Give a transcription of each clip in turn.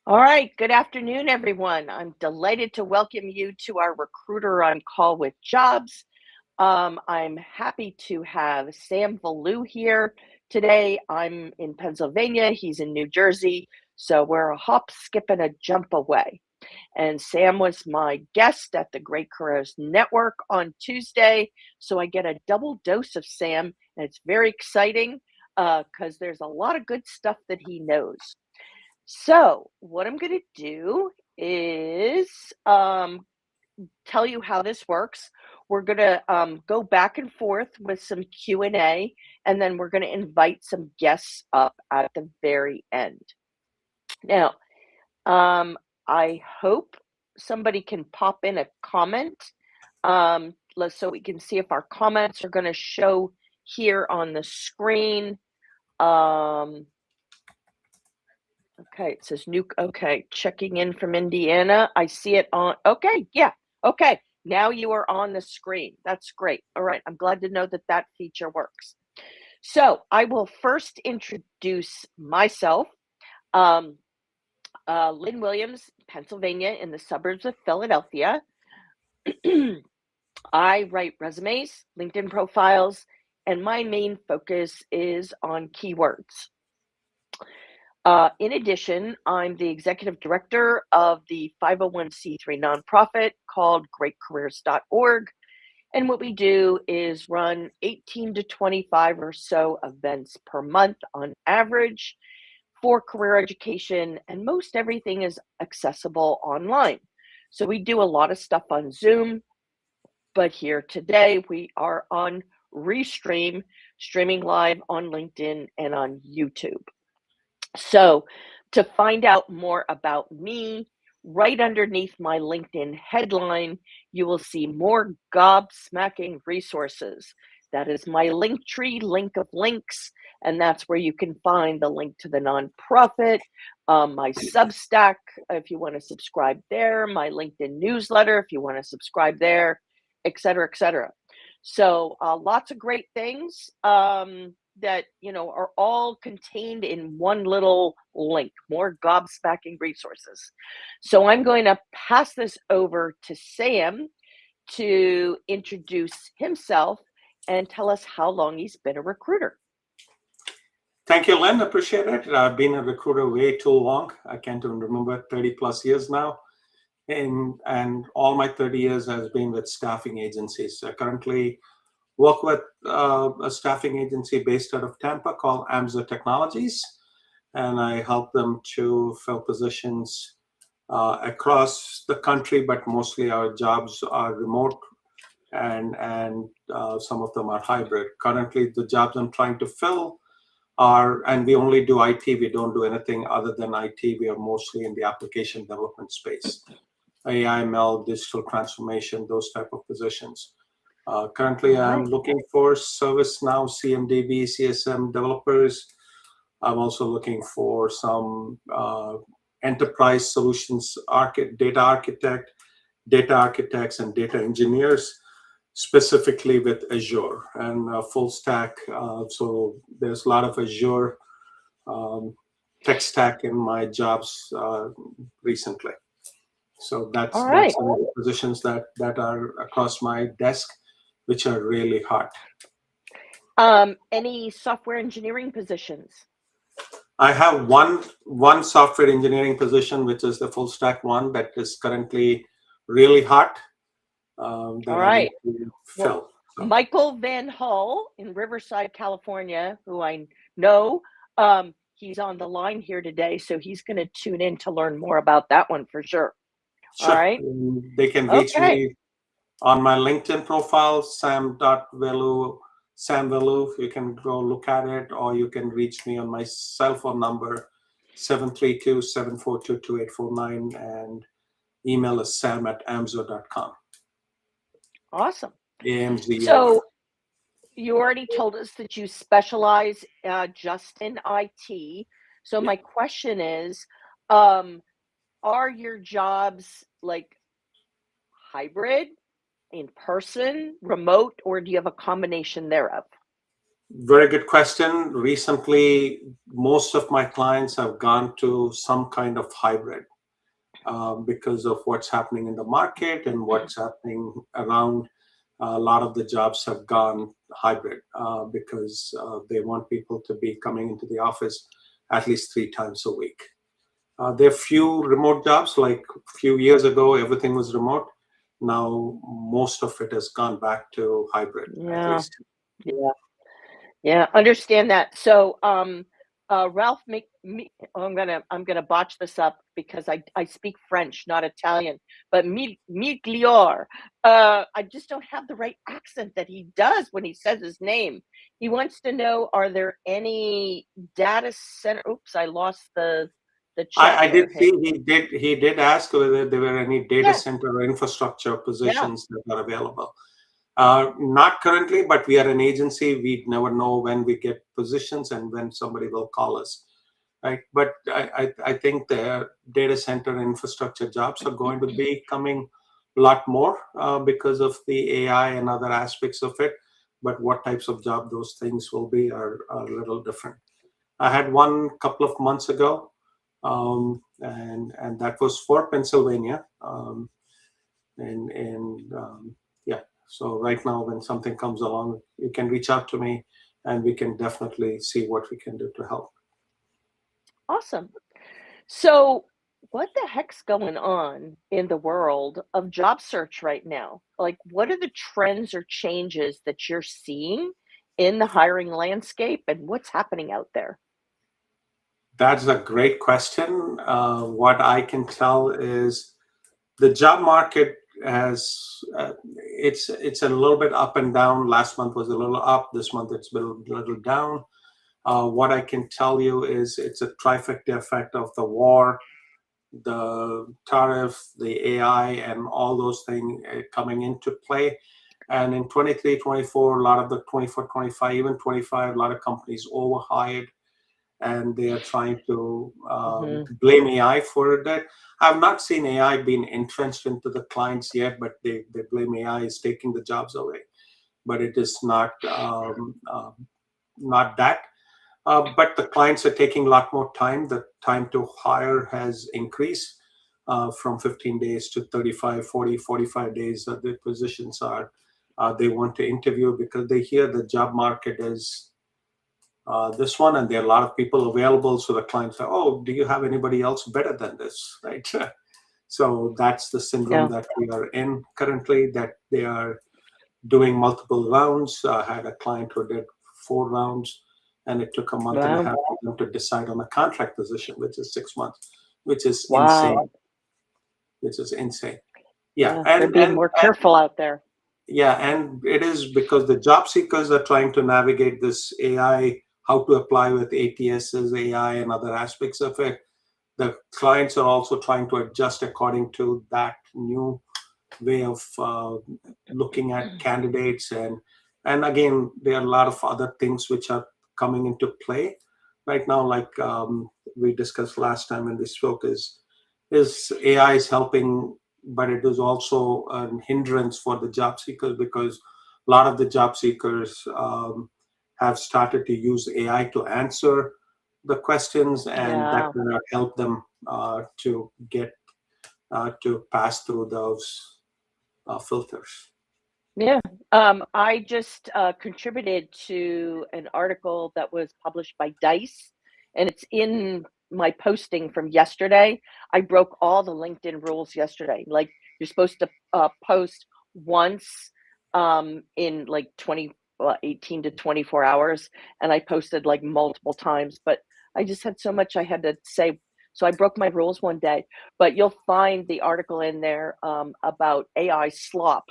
All right, good afternoon, everyone. I'm delighted to welcome you to our Recruiter on Call with Jobs. I'm happy to have Sam Valou here today. I'm in Pennsylvania, he's in New Jersey, so we're a hop, skip, and a jump away. And Sam was my guest at the Great Careers Network on Tuesday, so I get a double dose of Sam, and it's very exciting because there's a lot of good stuff that he knows. So, what I'm going to do is tell you how this works. We're going to go back and forth with some Q&A, and then we're going to invite some guests up at the very end. Now, I hope somebody can pop in a comment so we can see if our comments are going to show here on the screen. Okay, it says Nuke. Okay, checking in from Indiana. I see it on. Okay, yeah. Okay, now you are on the screen. That's great. All right, I'm glad to know that that feature works. So I will first introduce myself. Lynne Williams, Pennsylvania, in the suburbs of Philadelphia. I write resumes, LinkedIn profiles, and my main focus is on keywords. In addition, I'm the executive director of the 501c3 nonprofit called greatcareers.org. And what we do is run 18 to 25 or so events per month on average for career education, and most everything is accessible online. So we do a lot of stuff on Zoom, but here today we are on Restream, streaming live on LinkedIn and on YouTube. So to find out more about me, right underneath my LinkedIn headline, you will see more gobsmacking resources. That is my Linktree link of links, and that's where you can find the link to the nonprofit, my Substack, if you want to subscribe there, my LinkedIn newsletter, if you want to subscribe there, et cetera, et cetera. So lots of great things. That are all contained in one little link, more gobsmacking resources. So I'm going to pass this over to Sam to introduce himself and tell us how long he's been a recruiter. Thank you, Lynn. Appreciate it. I've been a recruiter way too long. I can't even remember, 30 plus years now. And all my 30 years has been with staffing agencies. I currently work with a staffing agency based out of Tampa called Amza Technologies, and I help them to fill positions across the country, but mostly our jobs are remote and some of them are hybrid. Currently, the jobs I'm trying to fill are, and we only do IT, we don't do anything other than IT. We are mostly in the application development space, AI, ML, digital transformation, those type of positions. Currently, I'm looking for ServiceNow, CMDB, CSM developers. I'm also looking for some enterprise solutions data architects, and data engineers, specifically with Azure and full stack. So there's a lot of Azure tech stack in my jobs recently. So that's some of the positions that are across my desk, which are really hot. Any software engineering positions? I have one software engineering position, which is the full stack one that is currently really hot. All right. Well, Michael Van Hull in Riverside, California, who I know, he's on the line here today, so he's going to tune in to learn more about that one for sure. Sure. All right. They can reach me on my LinkedIn profile, sam.valou. You can go look at it, or you can reach me on my cell phone number, 732-742-2849, and email is sam@amzo.com. Awesome. AMZO. So you already told us that you specialize just in IT. So my question is, are your jobs like hybrid, in person, remote, or do you have a combination thereof? Very good question. Recently, most of my clients have gone to some kind of hybrid because of what's happening in the market and what's happening around. A lot of the jobs have gone hybrid because they want people to be coming into the office at least 3 times a week. There are few remote jobs, like a few years ago, everything was remote. Now, most of it has gone back to hybrid, at Yeah. least. Yeah. Yeah, understand that. So, Ralph, I'm gonna botch this up because I speak French, not Italian. But Miglior, I just don't have the right accent that he does when he says his name. He wants to know, are there any data center? Oops, I lost the chat I here. did Hey, see he did ask whether there were any data yeah, center or infrastructure yeah. positions that are available. Not currently, but we are an agency. We never know when we get positions and when somebody will call us, right? But I think the data center infrastructure jobs are going to be coming a lot more because of the AI and other aspects of it. But what types of job those things will be are a little different. I had one couple of months ago, and that was for Pennsylvania. And yeah, so right now, when something comes along, you can reach out to me, and we can definitely see what we can do to help. Awesome. So, what the heck's going on in the world of job search right now? Like, what are the trends or changes that you're seeing in the hiring landscape and what's happening out there? That's a great question. What I can tell is the job market has it's a little bit up and down. Last month was a little up. This month it's been a little down. What I can tell you is it's a trifecta effect of the war, the tariff, the AI, and all those things coming into play. And in 23, 24, a lot of the 24, 25, even 25, a lot of companies overhired and they are trying to Hmm. blame AI for that. I've not seen AI being entrenched into the clients yet, but they blame AI is taking the jobs away. But it is not that. But the clients are taking a lot more time. The time to hire has increased from 15 days to 35, 40, 45 days that the positions are. They want to interview because they hear the job market is this one and there are a lot of people available. So the clients say, oh, do you have anybody else better than this? Right. So that's the syndrome Yeah. that we are in currently, that they are doing multiple rounds. I had a client who did 4 rounds, and it took a month and a Wow. half for them to decide on a contract position, which is 6 months, which is insane. Wow. Which is insane. Yeah, Yeah. They're and being and more and careful out there. yeah, and it is because the job seekers are trying to navigate this AI, how to apply with ATS's AI and other aspects of it. The clients are also trying to adjust according to that new way of looking at candidates, and again there are a lot of other things which are coming into play right now, like we discussed last time when we spoke, is AI is helping, but it is also a hindrance for the job seekers because a lot of the job seekers have started to use AI to answer the questions, and that Yeah. will not help them to get to pass through those filters. Yeah. I just contributed to an article that was published by Dice, and it's in my posting from yesterday. I broke all the LinkedIn rules yesterday. Like, you're supposed to post once in like 18 to 24 hours, and I posted like multiple times, but I just had so much I had to say. So I broke my rules one day, but you'll find the article in there about AI slop,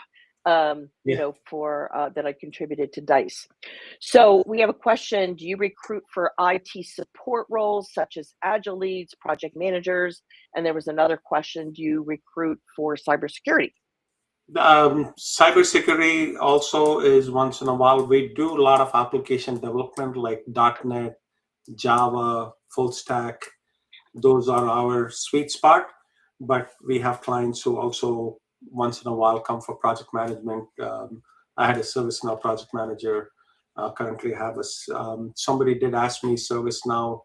Yeah. for that I contributed to Dice. So we have a question. Do you recruit for IT support roles such as agile leads, project managers? And there was another question. Do you recruit for cybersecurity? Cybersecurity also is once in a while. We do a lot of application development like .NET, Java, full stack. Those are our sweet spot. But we have clients who also once in a while come for project management. I had a ServiceNow project manager currently have somebody did ask me ServiceNow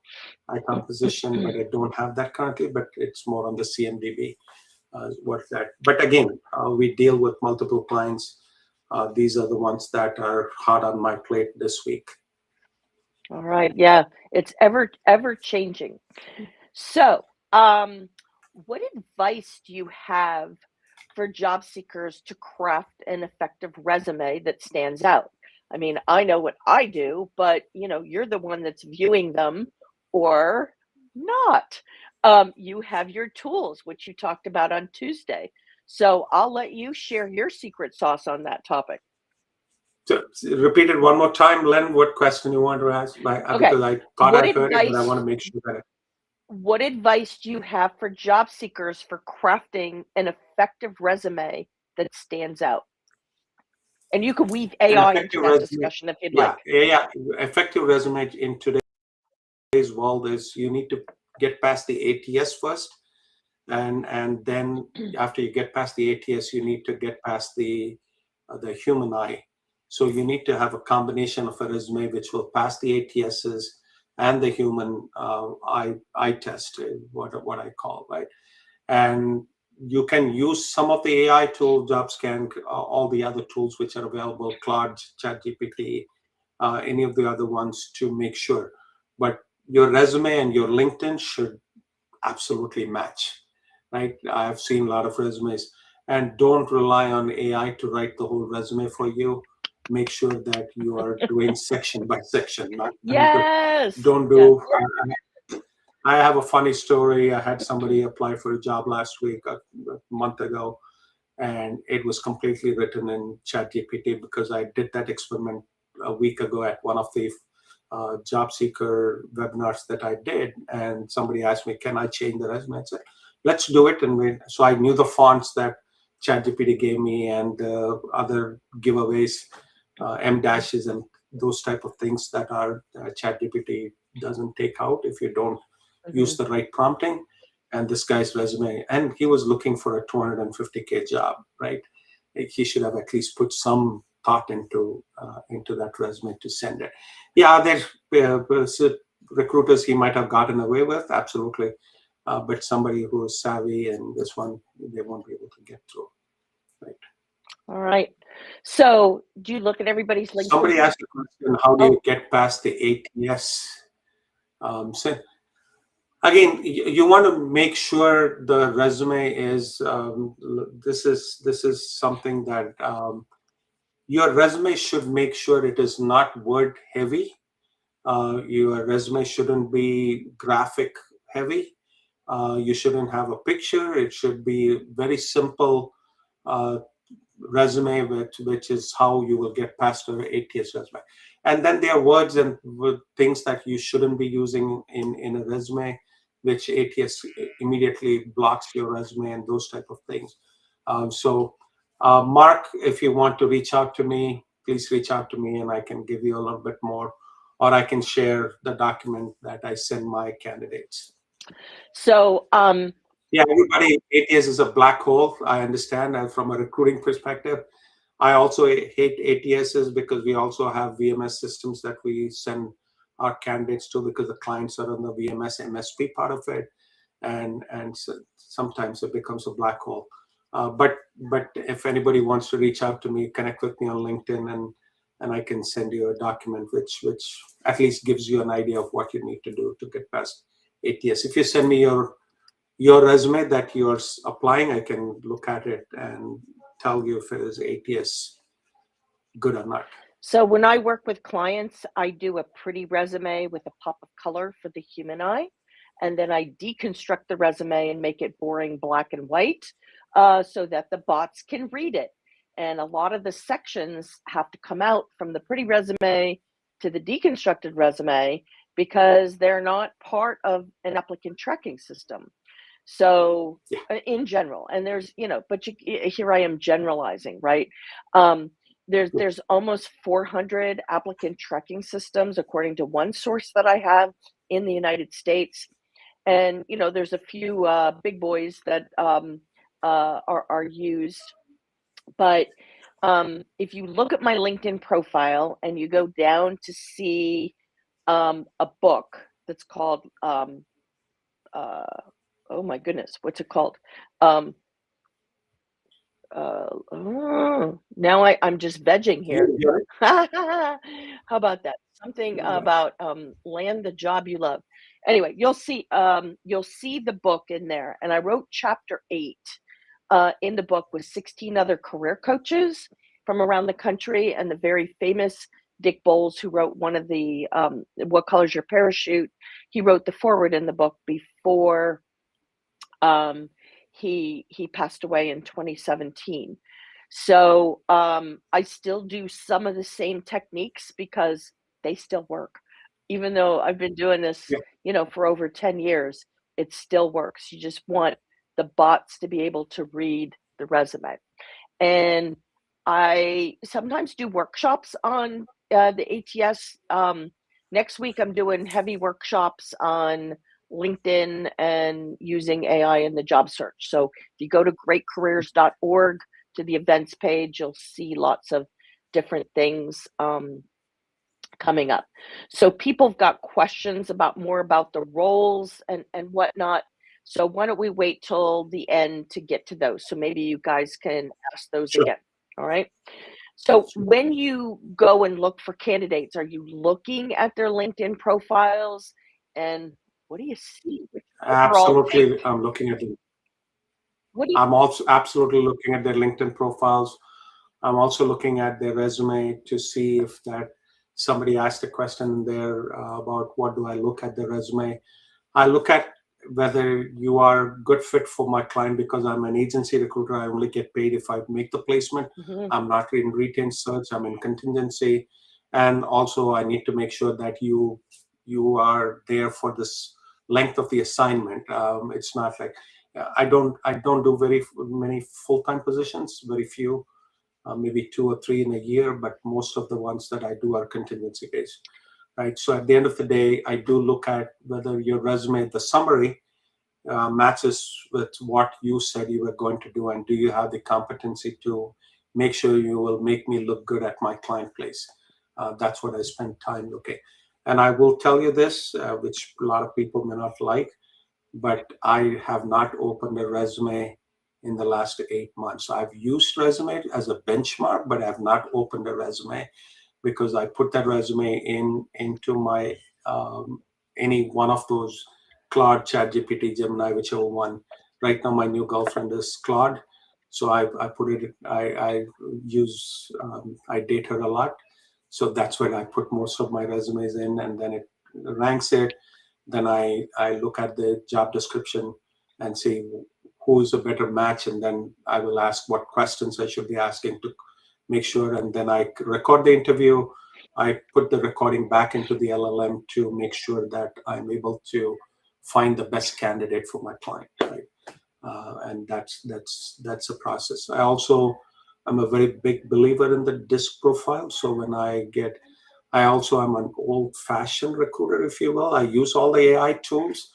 icon position, but I don't have that currently, but it's more on the CMDB. What's that? But again, we deal with multiple clients. These are the ones that are hard on my plate this week. All right. Yeah, it's ever changing. So, what advice do you have for job seekers to craft an effective resume that stands out? I mean, I know what I do, but you're the one that's viewing them or not. You have your tools, which you talked about on Tuesday. So I'll let you share your secret sauce on that topic. So repeat it one more time, Lynn. What question you want to ask? Okay. Because I thought I heard it, but I want to make sure that. What advice do you have for job seekers for crafting an effective resume that stands out? And you could weave An AI into effective that resume, discussion if you'd yeah, like. yeah. Effective resume in today's world is you need to get past the ATS first, and then after you get past the ATS, you need to get past the human eye. So you need to have a combination of a resume which will pass the ATSs and the human eye test, what I call, right? And you can use some of the AI tools, JobScan, all the other tools which are available, Claude, ChatGPT, any of the other ones to make sure. But your resume and your LinkedIn should absolutely match, right? I've seen a lot of resumes, and don't rely on AI to write the whole resume for you. Make sure that you are doing section by section. Yes. Don't do. I have a funny story. I had somebody apply for a job last week, a month ago, and it was completely written in ChatGPT because I did that experiment a week ago at one of the job seeker webinars that I did, and somebody asked me, "Can I change the resume?" I said, "Let's do it." And so I knew the fonts that ChatGPT gave me and other giveaways, M dashes, and those type of things that are ChatGPT doesn't take out if you don't use the right prompting. And this guy's resume, and he was looking for a 250K job, right? He should have at least put some thought into that resume to send it. Yeah, there's recruiters he might have gotten away with, absolutely, but somebody who is savvy and this one, they won't be able to get through, right? All right. So do you look at everybody's LinkedIn? Somebody asked the question, how do you get past the ATS? So again, you want to make sure the resume is this is something that your resume should make sure it is not word heavy. Your resume shouldn't be graphic heavy. You shouldn't have a picture. It should be very simple resume, which is how you will get past your ATS resume. And then there are words and things that you shouldn't be using in a resume, which ATS immediately blocks your resume and those type of things. Mark, if you want to reach out to me, please reach out to me and I can give you a little bit more, or I can share the document that I send my candidates. So, yeah, everybody, ATS is a black hole. I understand. And from a recruiting perspective, I also hate ATSs because we also have VMS systems that we send our candidates to because the clients are on the VMS MSP part of it, and so sometimes it becomes a black hole. But if anybody wants to reach out to me, connect with me on LinkedIn, and I can send you a document which at least gives you an idea of what you need to do to get past ATS. If you send me your resume that you're applying, I can look at it and tell you if it is ATS good or not. So when I work with clients, I do a pretty resume with a pop of color for the human eye. And then I deconstruct the resume and make it boring black and white so that the bots can read it. And a lot of the sections have to come out from the pretty resume to the deconstructed resume because they're not part of an applicant tracking system. So in general, and there's, but here I am generalizing, right? There's almost 400 applicant tracking systems, according to one source that I have in the United States. And, there's a few big boys that are used. But If you look at my LinkedIn profile and you go down to see a book that's called, uh, oh my goodness, what's it called? Um, Now I'm just vegging here. Yeah. How about that? Something Yeah. about land the job you love. Anyway, you'll see the book in there, and I wrote chapter 8 in the book with 16 other career coaches from around the country, and the very famous Dick Bowles, who wrote one of the "What Color's Your Parachute." He wrote the forward in the book before um, he passed away in 2017. So I still do some of the same techniques because they still work. Even though I've been doing this, Yeah. for over 10 years, it still works. You just want the bots to be able to read the resume. And I sometimes do workshops on the ATS. Next week, I'm doing heavy workshops on LinkedIn and using AI in the job search. So if you go to greatcareers.org to the events page, you'll see lots of different things coming up. So people have got questions about more about the roles and whatnot. So why don't we wait till the end to get to those? So maybe you guys can ask those Sure. again. All right. So when you go and look for candidates, are you looking at their LinkedIn profiles and what do you see? What do you overall think? Absolutely. I'm looking at it. What do you I'm also absolutely looking at their LinkedIn profiles. I'm also looking at their resume to see if that somebody asked a question there about what do I look at the resume. I look at whether you are a good fit for my client because I'm an agency recruiter. I only get paid if I make the placement. Mhm. I'm not in retained search. I'm in contingency, and also I need to make sure that you are there for this length of the assignment. It's not like I don't do very many full time positions. Very few, maybe 2 or 3 in a year, but most of the ones that I do are contingency based, right? So at the end of the day, I do look at whether your resume, the summary, matches with what you said you were going to do, and do you have the competency to make sure you will make me look good at my client place. That's what I spend time looking. And I will tell you this, which a lot of people may not like, but I have not opened a resume in the last 8 months. I've used resume as a benchmark, but I've not opened a resume because I put that resume into my any one of those Claude, ChatGPT, Gemini, whichever one. Right now, my new girlfriend is Claude, so I put it. I use I date her a lot, so that's where I put most of my resumes in, and then it ranks it. Then I look at the job description and see who's a better match, and then I will ask what questions I should be asking to make sure, and then I record the interview. I put the recording back into the LLM to make sure that I'm able to find the best candidate for my client, right? And that's a process. I'm a very big believer in the disc profile. So when I also am an old-fashioned recruiter, if you will. I use all the AI tools,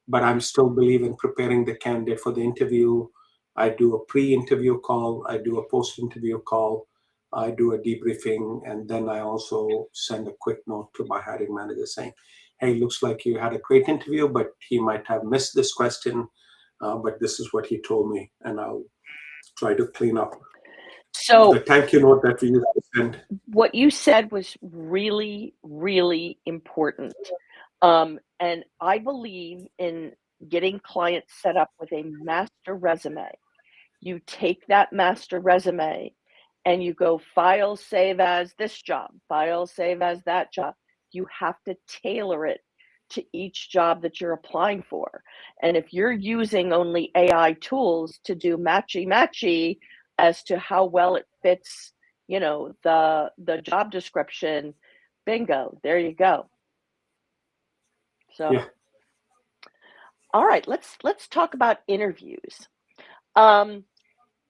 but I'm still believe in preparing the candidate for the interview. I do a pre-interview call, I do a post-interview call, I do a debriefing, and then I also send a quick note to my hiring manager saying, "Hey, looks like you had a great interview, but he might have missed this question, but this is what he told me," and I'll try to clean up the So thank you note that we used to send. what you said was really, really important. And I believe in getting clients set up with a master resume. You take that master resume and you go file, save as this job, file, save as that job. You have to tailor it to each job that you're applying for. And if you're using only AI tools to do matchy matchy as to how well it fits, the job description, bingo, there you go. So, Yeah. all right, let's talk about interviews. Um,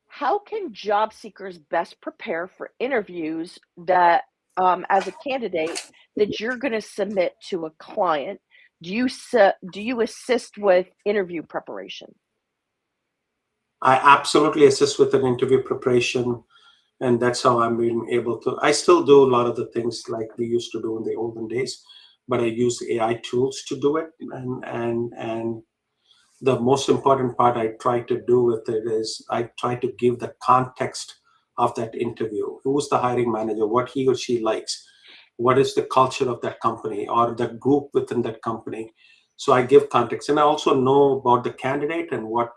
How can job seekers best prepare for interviews that, as a candidate, that you're going to submit to a client? Do you assist with interview preparation? I absolutely assist with an interview preparation. And that's how I'm being able to. I still do a lot of the things like we used to do in the olden days, but I use AI tools to do it. And the most important part I try to do with it is I try to give the context of that interview. Who's the hiring manager? What he or she likes? What is the culture of that company or the group within that company? So I give context, and I also know about the candidate and what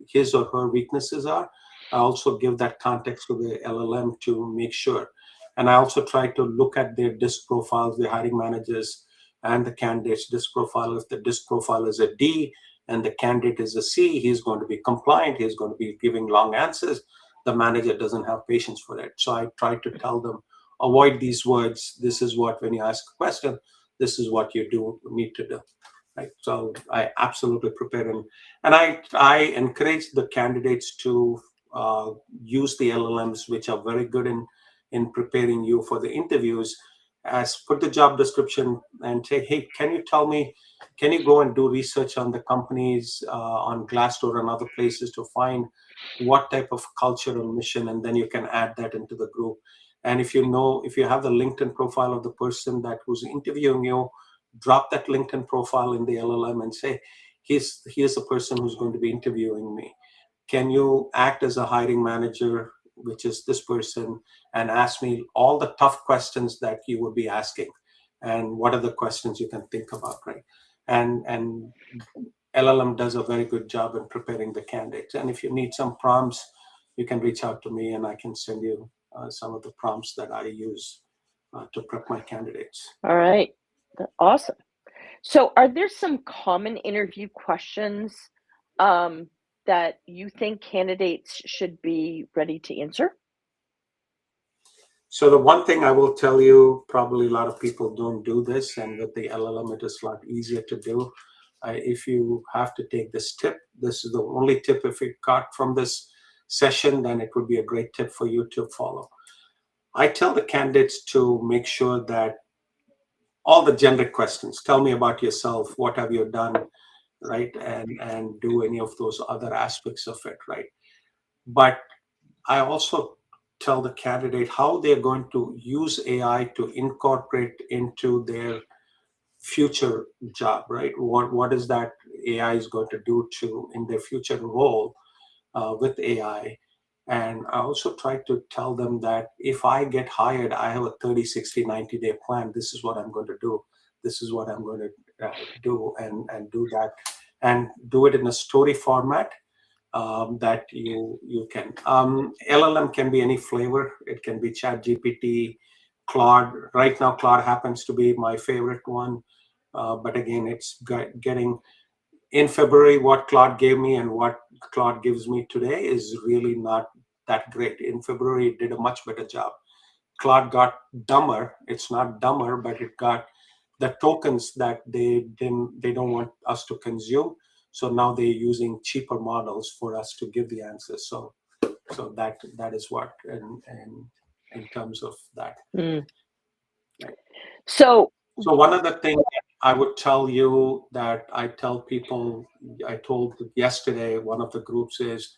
his or her weaknesses are. I also give that context to the LLM to make sure. And I also try to look at their disc profiles, the hiring managers and the candidate's disc profile. If the disc profile is a D, and the candidate is a C, he's going to be compliant, he's going to be giving long answers. The manager doesn't have patience for that. So I try to tell them, avoid these words. This is what, when you ask a question, this is what you need to do. Right. So I absolutely prepare, and I encourage the candidates to use the LLMs, which are very good in preparing you for the interviews. As put the job description and say, hey, can you tell me, can you go and do research on the companies on Glassdoor and other places to find what type of culture and mission, and then you can add that into the group. And if you have the LinkedIn profile of the person that who's interviewing you, drop that LinkedIn profile in the LLM and say, here's the person who's going to be interviewing me. Can you act as a hiring manager, which is this person, and ask me all the tough questions that you would be asking, and what are the questions you can think about, right? And LLM does a very good job in preparing the candidates. And if you need some prompts, you can reach out to me, and I can send you some of the prompts that I use to prep my candidates. All right. Awesome. So, are there some common interview questions that you think candidates should be ready to answer? So the one thing I will tell you, probably a lot of people don't do this, and with the LLM, it is a lot easier to do. If you have to take this tip, this is the only tip if you got from this session, then it would be a great tip for you to follow. I tell the candidates to make sure that all the generic questions, tell me about yourself, what have you done, right? And do any of those other aspects of it, right? But I also tell the candidate how they're going to use AI to incorporate into their future job, right? What is that AI is going to do to in their future role with AI? And I also try to tell them that if I get hired, I have a 30, 60, 90-day plan. This is what I'm going to do. This is what I'm going to do, and do that, and do it in a story format that you can. LLM can be any flavor. It can be Chat GPT, Claude. Right now, Claude happens to be my favorite one. But again, it's getting in February. What Claude gave me and what Claude gives me today is really not that great. In February, it did a much better job. Claude got dumber. It's not dumber, but it got the tokens that they don't want us to consume. So now they're using cheaper models for us to give the answers. So that is what, and in terms of that. Mm. Right. So one of the things I would tell you that I tell people, I told yesterday one of the groups is,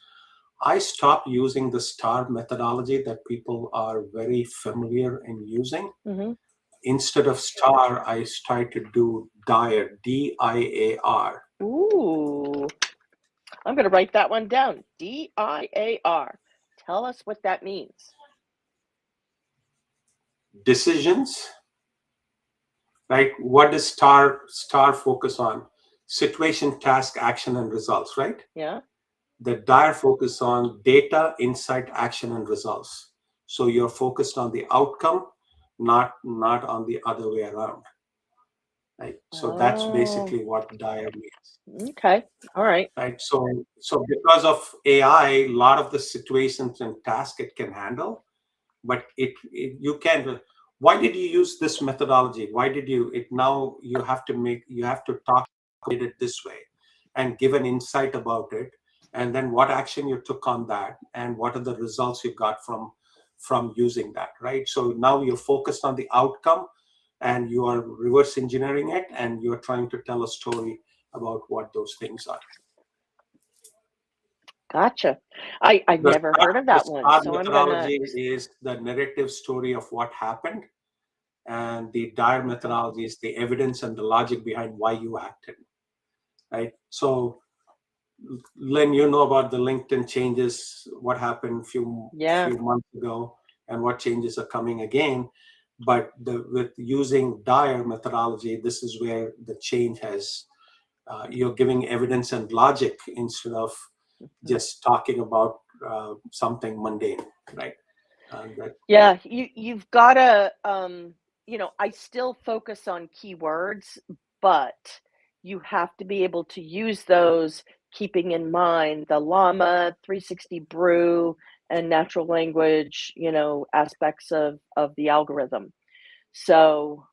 I stopped using the STAR methodology that people are very familiar in using. mhm. Instead of STAR, I tried to do DIAR, DIAR. Ooh, I'm going to write that one down. DIAR. Tell us what that means. Decisions, right? What does STAR focus on? Situation, task, action, and results, right? Yeah. The DIAR focus on data, insight, action, and results. So you're focused on the outcome, not on the other way around. Right. So that's basically what DIAR means. Okay. All right. Right. So because of AI, a lot of the situations and tasks it can handle, but you can. Why did you use this methodology? Why did it now you have to talk about it this way and give an insight about it, and then what action you took on that, and what are the results you got from using that, right? So now you're focused on the outcome, and you are reverse engineering it, and you're trying to tell a story about what those things are. Gotcha. I've The never heard of the that one, STAR so I'm gonna. methodology is the narrative story of what happened, and the DIRE methodology is the evidence and the logic behind why you acted, right? So, Lynn, you know about the LinkedIn changes, what happened Yeah. few months ago, and what changes are coming again. But with using DIRE methodology, this is where the change has. You're giving evidence and logic instead of just talking about something mundane, right? That Yeah, you've got to I still focus on keywords, but you have to be able to use those keeping in mind the llama 360 brew and natural language, aspects of the algorithm. So,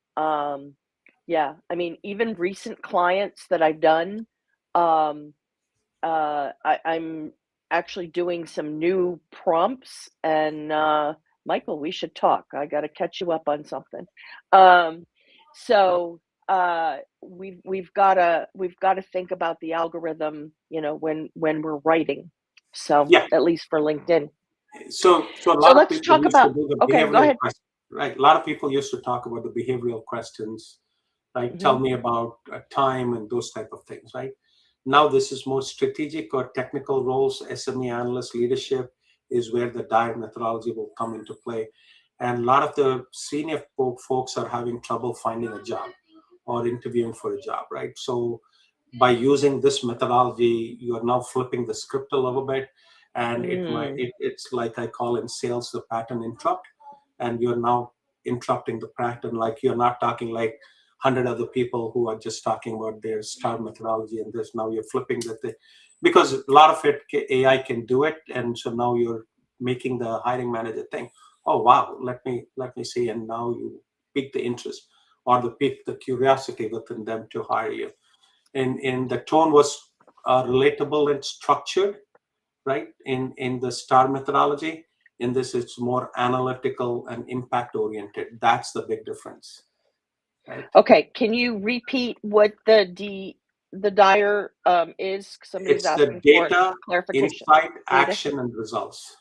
yeah, I mean, even recent clients that I've done, um, I'm actually doing some new prompts, and Michael, we should talk. I got to catch you up on something. Um, so we've got to think about the algorithm, when we're writing. So yeah. at least for LinkedIn. So a So lot of let's people talk used to about. do the Okay, go behavioral ahead. questions, right? A lot of people used to talk about the behavioral questions, like Hmm. tell me about a time and those type of things, right? Now this is more strategic or technical roles, SME analyst leadership is where the DIRE methodology will come into play. And a lot of the senior folks are having trouble finding a job or interviewing for a job, right? So by using this methodology, you are now flipping the script a little bit, and Mm. it's like I call in sales the pattern interrupt, and you're now interrupting the pattern. Like you're not talking like 100 other people who are just talking about their STAR methodology and this. Now you're flipping the thing, because a lot of it AI can do it, and so now you're making the hiring manager think, oh wow, let me see, and now you pique the interest or pique the curiosity within them to hire you. And the tone was relatable and structured, right? In the STAR methodology. In this, it's more analytical and impact oriented. That's the big difference, right? Okay, can you repeat what the dire is? Somebody's It's the asking for data, clarification. insight, Data, action, and results.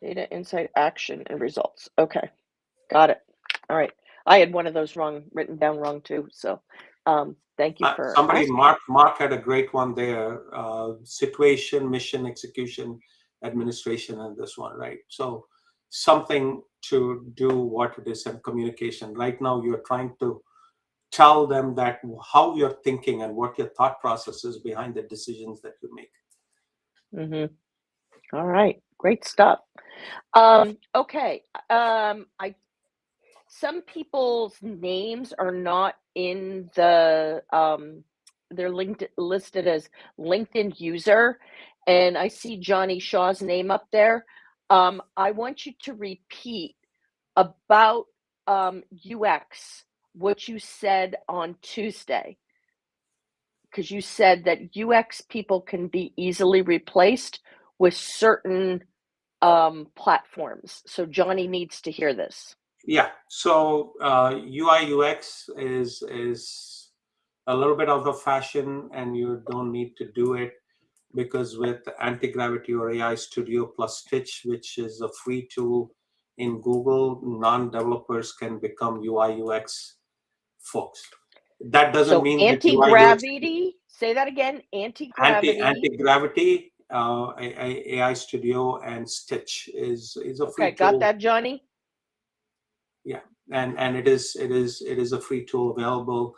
data, insight, action, and results. Okay, got it. All right. I had one of those written down wrong too. So, thank you for Somebody, asking. Mark had a great one there. Situation, mission, execution, administration, and this one, right? So something to do what it is and communication. Right now, you're trying to tell them that how you're thinking and what your thought process is behind the decisions that you make. Hmm. All right, great stuff. Okay. I Some people's names are not in they're linked listed as LinkedIn user, and I see Johnny Shaw's name up there. I want you to repeat about UX what you said on Tuesday, because you said that UX people can be easily replaced with certain platforms. So Johnny needs to hear this. Yeah. So UI UX is a little bit out of fashion, and you don't need to do it because with Anti-Gravity or AI Studio plus Stitch, which is a free tool in Google, non-developers can become UI UX folks. That doesn't So mean that UI UX anti-gravity, say that again, anti-gravity. anti-gravity, AI Studio and Stitch is a Okay, free got tool. that, Johnny? Yeah, and it is a free tool available,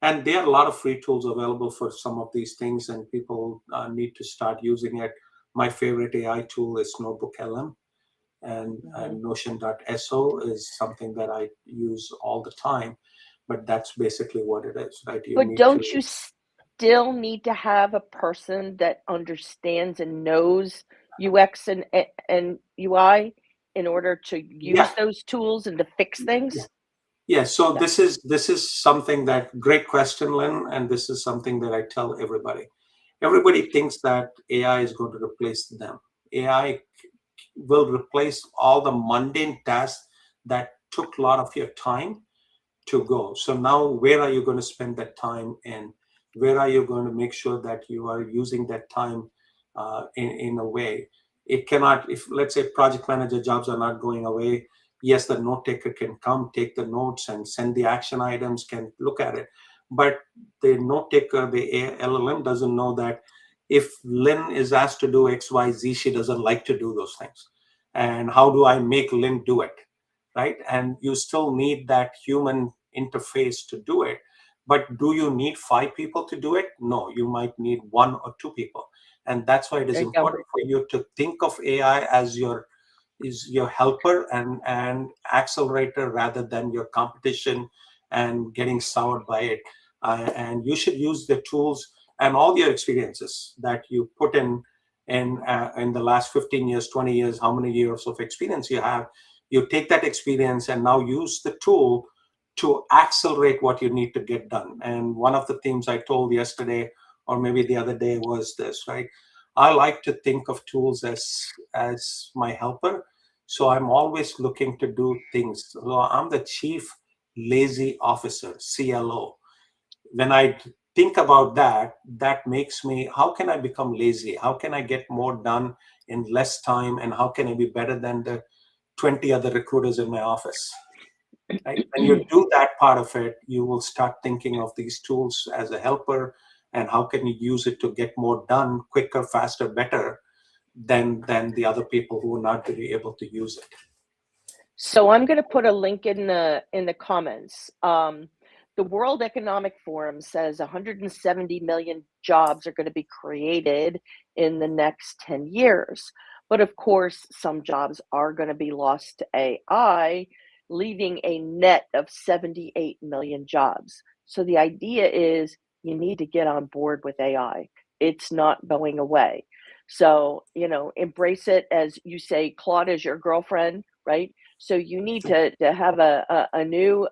and there are a lot of free tools available for some of these things, and people need to start using it. My favorite AI tool is Notebook LM, Hmm. and Notion.so is something that I use all the time. But that's basically what it is, right? You But need to. don't you still need to have a person that understands and knows UX and UI in order to Yeah, use those tools and to fix yeah. things? Yeah, so Yeah. this is something that great question, Lynn, and this is something that I tell everybody. Everybody thinks that AI is going to replace them. AI will replace all the mundane tasks that took a lot of your time to go. So now, where are you going to spend that time, and where are you going to make sure that you are using that time in a way. It cannot, if let's say project manager jobs are not going away, yes, the note taker can come, take the notes and send the action items, can look at it. But the note taker, the LLM doesn't know that if Lynne is asked to do X, Y, Z, she doesn't like to do those things. And how do I make Lynne do it? Right? And you still need that human interface to do it. But do you need 5 people to do it? No, you might need 1 or 2 people. And that's why it is There you go. important for you to think of AI as your helper and accelerator rather than your competition and getting soured by it. And you should use the tools and all your experiences that you put in the last 15 years, 20 years, how many years of experience you have. You take that experience and now use the tool to accelerate what you need to get done. And one of the themes I told yesterday, or maybe the other day, was this, right? I like to think of tools as my helper. So I'm always looking to do things. So I'm the chief lazy officer, CLO. When I think about that, that makes me, how can I become lazy? How can I get more done in less time? And how can I be better than the 20 other recruiters in my office? Right? When you do that part of it, you will start thinking of these tools as a helper and how can you use it to get more done quicker, faster, better than the other people who are not really able to use it. So I'm going to put a link in the comments. The World Economic Forum says 170 million jobs are going to be created in the next 10 years. But of course, some jobs are going to be lost to AI, leaving a net of 78 million jobs. So the idea is you need to get on board with AI. It's not going away. So, embrace it. As you say, Claude is your girlfriend, right? So you need to have a new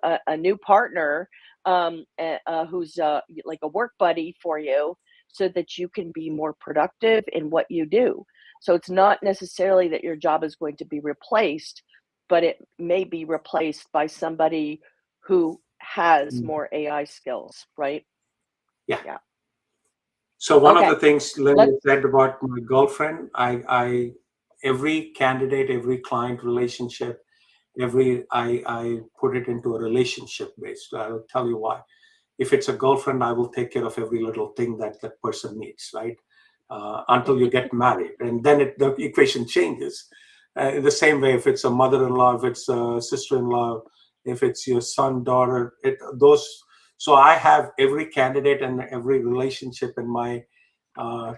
partner, who's like a work buddy for you, so that you can be more productive in what you do. So it's not necessarily that your job is going to be replaced, but it may be replaced by somebody who has more AI skills, right? Yeah. Yeah. So one of Okay. the things Lynne Let's. said about my girlfriend, I every candidate, every client relationship, I put it into a relationship based. I'll tell you why. If it's a girlfriend, I will take care of every little thing that that person needs, right? Until you get married, and then the equation changes. In the same way, if it's a mother-in-law, if it's a sister-in-law, if it's your son, daughter, those. So I have every candidate and every relationship in my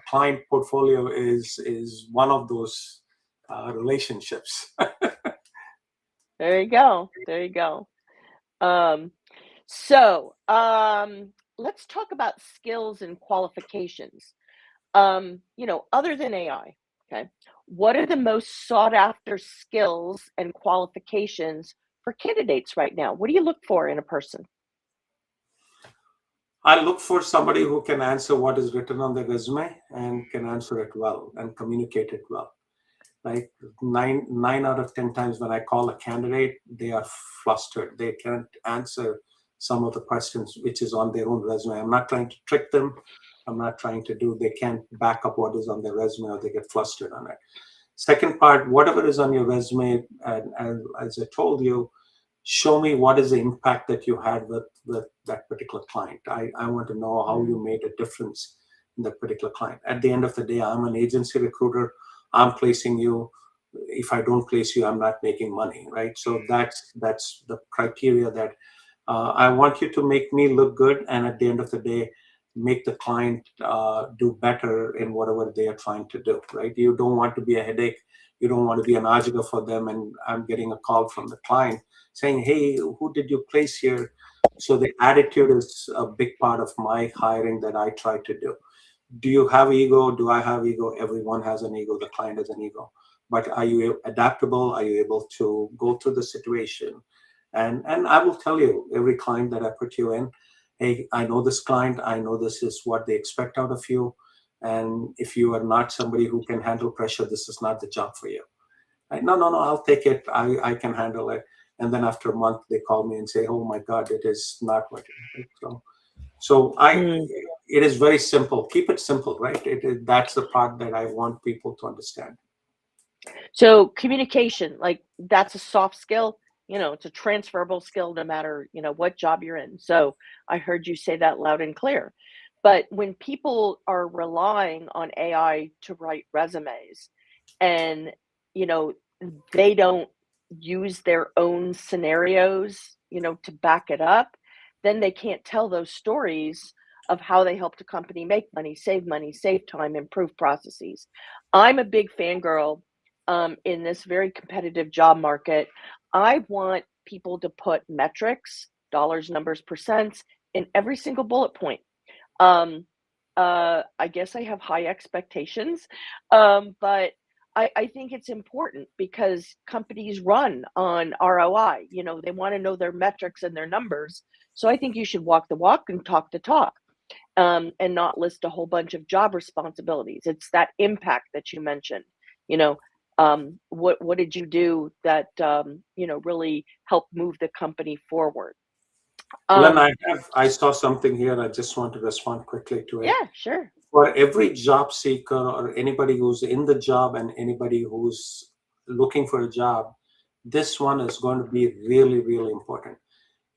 client portfolio is one of those relationships. There you go. There you go. Um, so let's talk about skills and qualifications. Other than AI, okay, what are the most sought after skills and qualifications for candidates right now? What do you look for in a person? I look for somebody who can answer what is written on the resume and can answer it well and communicate it well. Like nine out of 10 times when I call a candidate, they are flustered. They can't answer some of the questions which is on their own resume. I'm not trying to trick them. I'm not trying to do. They can't back up what is on their resume, or they get flustered on it. Second part, whatever is on your resume, and as I told you, show me what is the impact that you had with that particular client. I want to know how you made a difference in that particular client. At the end of the day, I'm an agency recruiter. I'm placing you. If I don't place you, I'm not making money, right? So that's the criteria that I want you to make me look good, and at the end of the day, make the client do better in whatever they are trying to do, right? You don't want to be a headache. You don't want to be an agita for them, and I'm getting a call from the client saying, hey, who did you place here? So the attitude is a big part of my hiring that I try to do. Do you have ego? Do I have ego? Everyone has an ego. The client has an ego. But are you adaptable? Are you able to go through the situation? And I will tell you, every client that I put you in, hey, I know this client. I know this is what they expect out of you. And if you are not somebody who can handle pressure, this is not the job for you. No, I'll take it. I can handle it. And then after a month, they call me and say, oh my God, it is not what you think. So it is very simple. Keep it simple, right? That's the part that I want people to understand. So communication, like that's a soft skill, it's a transferable skill no matter, what job you're in. So I heard you say that loud and clear. But when people are relying on AI to write resumes and, you know, they don't use their own scenarios, to back it up, then they can't tell those stories of how they helped a company make money, save time, improve processes. I'm a big fangirl in this very competitive job market. I want people to put metrics, dollars, numbers, percents in every single bullet point. Um, I guess I have high expectations, but I think it's important because companies run on ROI. They want to know their metrics and their numbers. So I think you should walk the walk and talk the talk, and not list a whole bunch of job responsibilities. It's that impact that you mentioned. You know, what did you do that really helped move the company forward? Len, Um, I saw something here. I just want to respond quickly to it. yeah, sure. For every job seeker or anybody who's in the job and anybody who's looking for a job, this one is going to be really, really important.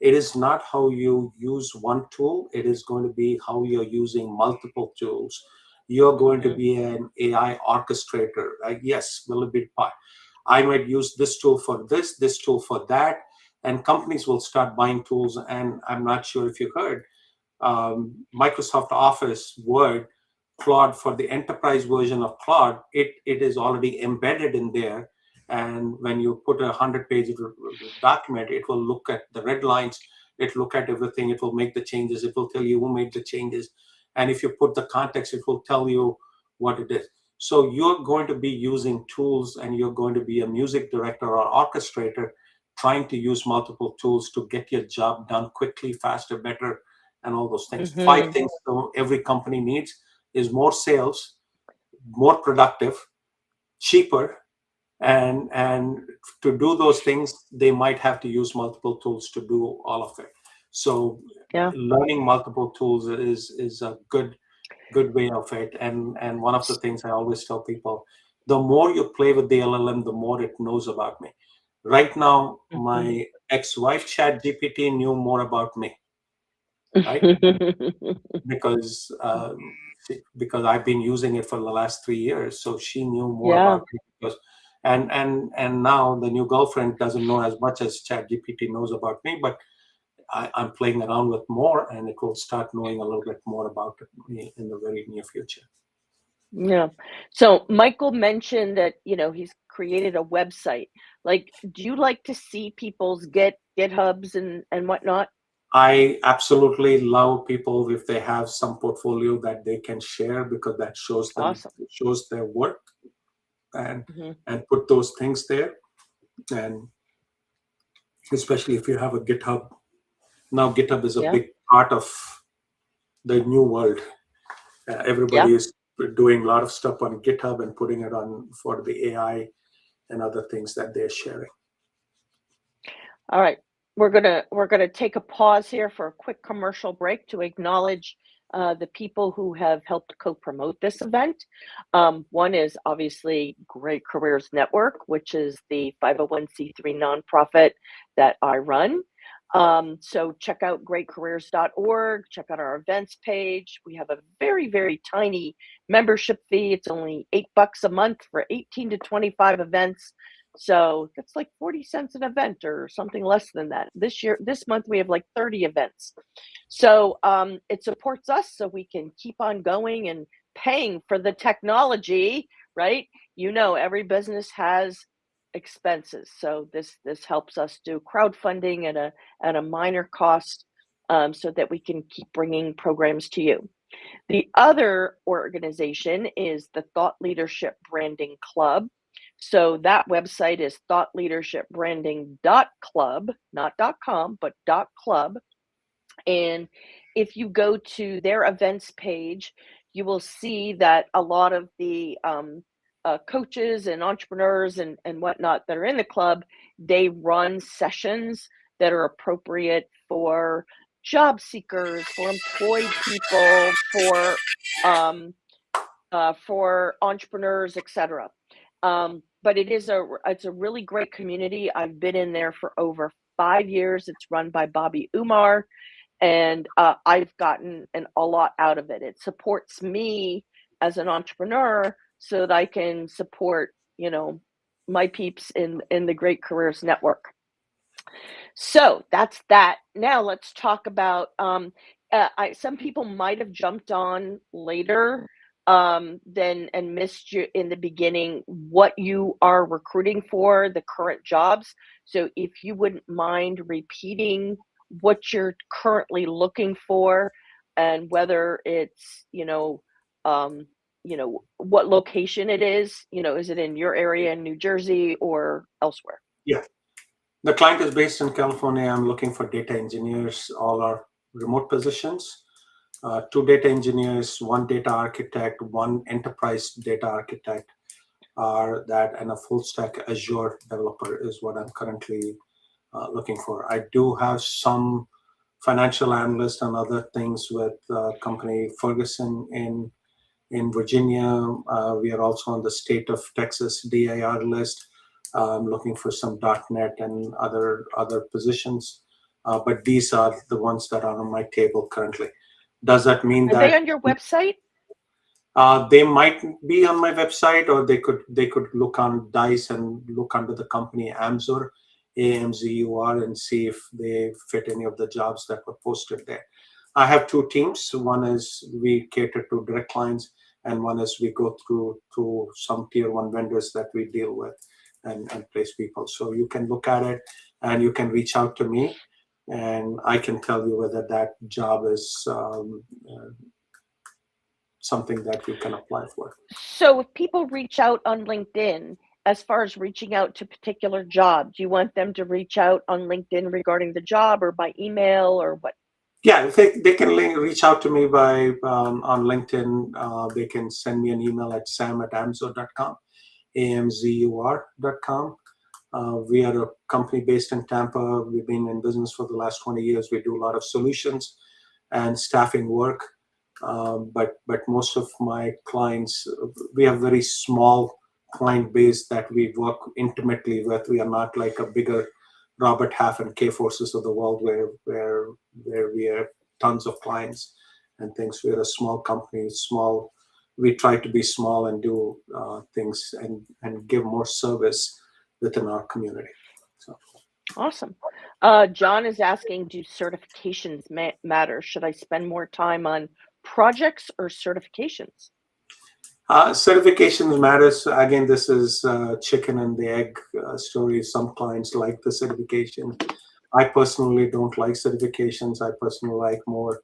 It is not how you use one tool, it is going to be how you're using multiple tools. You're going to Mhm. be an AI orchestrator. Yes, will it be part? I might use this tool for this tool for that, and companies will start buying tools. And I'm not sure if you heard, Microsoft Office Word, Claude, for the enterprise version of Claude, it is already embedded in there. And when you put a 100-page document, it will look at the red lines, it look at everything, it will make the changes, it will tell you who made the changes. And if you put the context, it will tell you what it is. So you're going to be using tools, and you're going to be a music director or orchestrator trying to use multiple tools to get your job done quickly, faster, better, and all those things. Five Mhm. things every company needs is more sales, more productive, cheaper, and to do those things, they might have to use multiple tools to do all of it. So Yeah. learning multiple tools is a good way of it. And one of the things I always tell people, the more you play with the LLM, the more it knows about me. Right now, Mhm. my ex-wife Chat GPT knew more about me, right? Because because I've been using it for the last 3 years, so she knew more Yeah. about me. Because and now the new girlfriend doesn't know as much as ChatGPT knows about me, but I'm playing around with more, and it will start knowing a little bit more about me in the very near future. Yeah. So Michael mentioned that, he's created a website. Like, do you like to see people's GitHubs and whatnot? I absolutely love people if they have some portfolio that they can share, because that Awesome. shows their work, and Mhm. and put those things there. And especially if you have a GitHub. Now GitHub is a Yeah. big part of the new world. Yeah. Everybody is doing a lot of stuff on GitHub and putting it on for the AI and other things that they're sharing. All right. We're gonna take a pause here for a quick commercial break to acknowledge the people who have helped co-promote this event. One is obviously Great Careers Network, which is the 501c3 nonprofit that I run. So check out greatcareers.org, check out our events page. We have a very, very tiny membership fee. It's only $8 a month for 18 to 25 events. So that's like 40 cents an event or something less than that. This month, we have like 30 events. So it supports us so we can keep on going and paying for the technology, right? Every business has expenses. So this helps us do crowdfunding at a minor cost, so that we can keep bringing programs to you. The other organization is the Thought Leadership Branding Club. So that website is thoughtleadershipbranding.club, not .com, but .club. And if you go to their events page, you will see that a lot of the coaches and entrepreneurs and whatnot that are in the club, they run sessions that are appropriate for job seekers, for employed people, for entrepreneurs, etc. But it's a really great community. I've been in there for over 5 years. It's run by Bobby Umar, and I've gotten a lot out of it. It supports me as an entrepreneur so that I can support, my peeps in the Great Careers Network. So that's that. Now let's talk about. Some people might have jumped on later then and missed you in the beginning what you are recruiting for, the current jobs. So if you wouldn't mind repeating what you're currently looking for and whether it's, what location it is it in your area in New Jersey or elsewhere? Yeah. The client is based in California. I'm looking for data engineers. All are remote positions. 2 data engineers, 1 data architect, 1 enterprise data architect, and a full stack Azure developer is what I'm currently looking for. I do have some financial analysts and other things with company Ferguson in Virginia. We are also on the state of Texas DIR list. I'm looking for some .NET and other positions, but these are the ones that are on my table currently. Does that mean Are they on your website? They might be on my website, or they could look on Dice and look under the company Amzur, AMZUR, and see if they fit any of the jobs that were posted there. I have 2 teams. One is we cater to direct clients, and one is we go through some tier 1 vendors that we deal with and place people. So you can look at it and you can reach out to me, and I can tell you whether that job is something that you can apply for. So if people reach out on LinkedIn, as far as reaching out to particular jobs, do you want them to reach out on LinkedIn regarding the job or by email or what? Yeah, they can reach out to me by on LinkedIn. They can send me an email at sam@amzur.com, amzur.com. We are a company based in Tampa. We've been in business for the last 20 years. We do a lot of solutions and staffing work. But most of my clients, we have very small client base that we work intimately with. We are not like a bigger Robert Half and Kforces of the world where we have tons of clients and things. We're a small company, small. We try to be small and do things and give more service within our community. So. Awesome. John is asking, do certifications matter? Should I spend more time on projects or certifications? Certifications matters. Again, this is chicken and the egg story. Some clients like the certification. I personally don't like certifications. I personally like more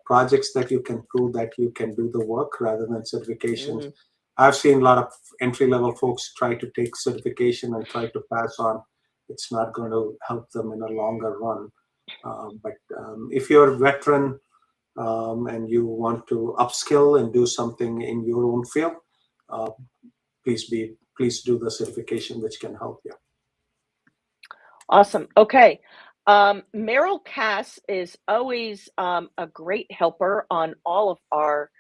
projects that you can prove that you can do the work rather than certifications. Mm-hmm. I've seen a lot of entry-level folks try to take certification and try to pass on. It's not going to help them in a longer run. But if you're a veteran, and you want to upskill and do something in your own field, please do the certification, which can help you. Awesome. Okay. Merrill Cass is always a great helper on all of our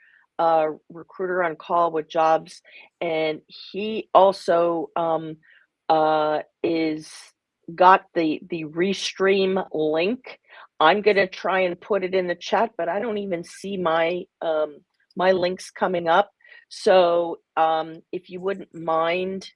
Recruiter on Call with Jobs, and he also is got the Restream link. I'm going to try and put it in the chat, but I don't even see my my links coming up. So if you wouldn't mind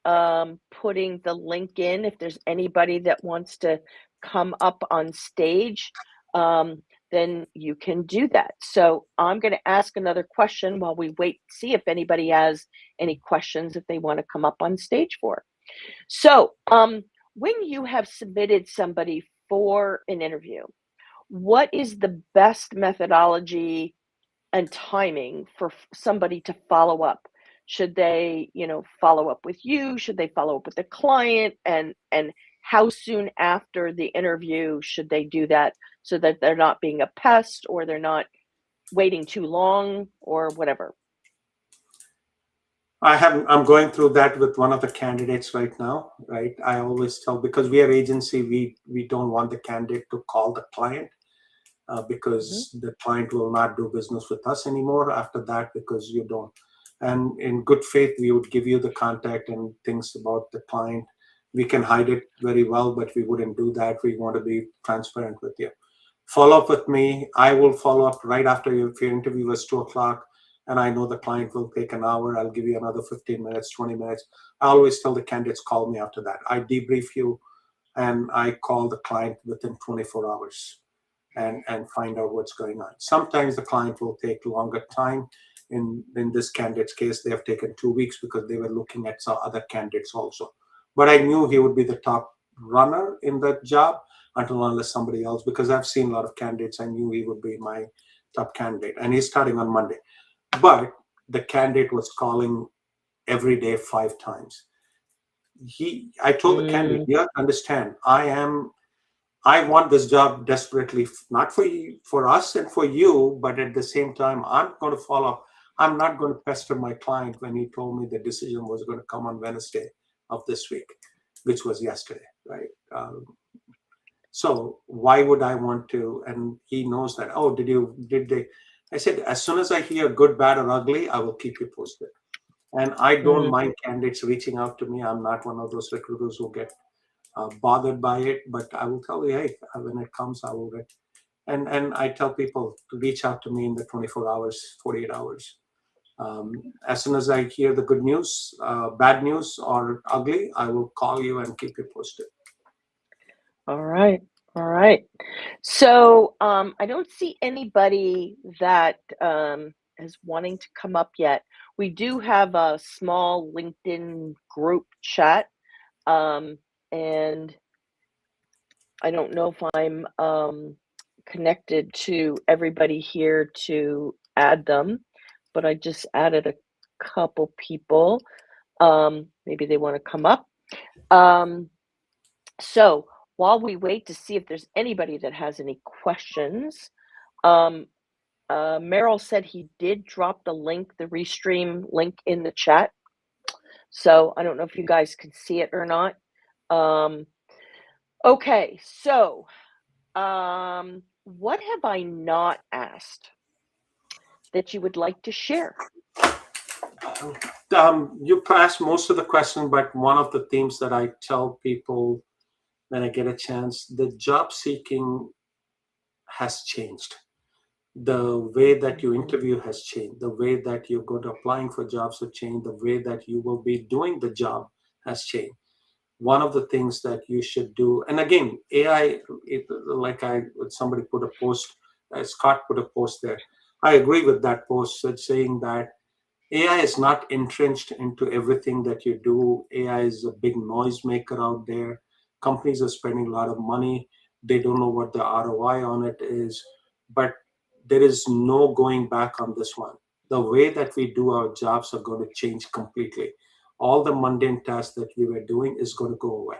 putting the link in, if there's anybody that wants to come up on stage, then you can do that. So I'm going to ask another question while we wait, see if anybody has any questions that they want to come up on stage for. So when you have submitted somebody for an interview, what is the best methodology and timing for somebody to follow up? Should they, follow up with you? Should they follow up with the client? And how soon after the interview should they do that so that they're not being a pest or they're not waiting too long or whatever? I'm going through that with one of the candidates right now, right? I always tell, because we are agency, we don't want the candidate to call the client. because the client will not do business with us anymore after that because you don't. And in good faith, we would give you the contact and things about the client. We can hide it very well, but we wouldn't do that. We want to be transparent with you. Follow up with me. I will follow up right after if your interview was 2 o'clock and I know the client will take an hour, I'll give you another 15 minutes, 20 minutes. I always tell the candidates, call me after that. I debrief you and I call the client within 24 hours and find out what's going on. Sometimes the client will take longer time. In this candidate's case, they have taken 2 weeks because they were looking at some other candidates also. But I knew he would be the top runner in that job until unless somebody else, because I've seen a lot of candidates, I knew he would be my top candidate. And he's starting on Monday. But the candidate was calling every day 5 times. I told the candidate, you have to understand, I want this job desperately, not for us and for you, but at the same time, I'm going to follow up. I'm not going to pester my client when he told me the decision was going to come on Wednesday of this week, which was yesterday, right? So why would I want to? And he knows that. Oh, did they? I said, as soon as I hear good, bad, or ugly, I will keep you posted. And I don't mind candidates reaching out to me. I'm not one of those recruiters who get bothered by it, but I will tell you, hey, when it comes, I will get. And I tell people to reach out to me in the 24 hours, 48 hours. As soon as I hear the good news, bad news, or ugly, I will call you and keep you posted. All right. All right. So I don't see anybody that is wanting to come up yet. We do have a small LinkedIn group chat. And I don't know if I'm connected to everybody here to add them, but I just added a couple people. Maybe they want to come up. So while we wait to see if there's anybody that has any questions, Merrill said he did drop the link, the Restream link in the chat. So I don't know if you guys can see it or not. Okay, so what have I not asked that you would like to share? You asked most of the question, but one of the themes that I tell people when I get a chance, the job seeking has changed. The way that you interview has changed. The way that you go to applying for jobs have changed. The way that you will be doing the job has changed. One of the things that you should do, and again, AI, somebody put a post, Scott put a post there. I agree with that post saying that AI is not entrenched into everything that you do. AI is a big noisemaker out there. Companies are spending a lot of money. They don't know what the ROI on it is, but there is no going back on this one. The way that we do our jobs are going to change completely. All the mundane tasks that we were doing is going to go away,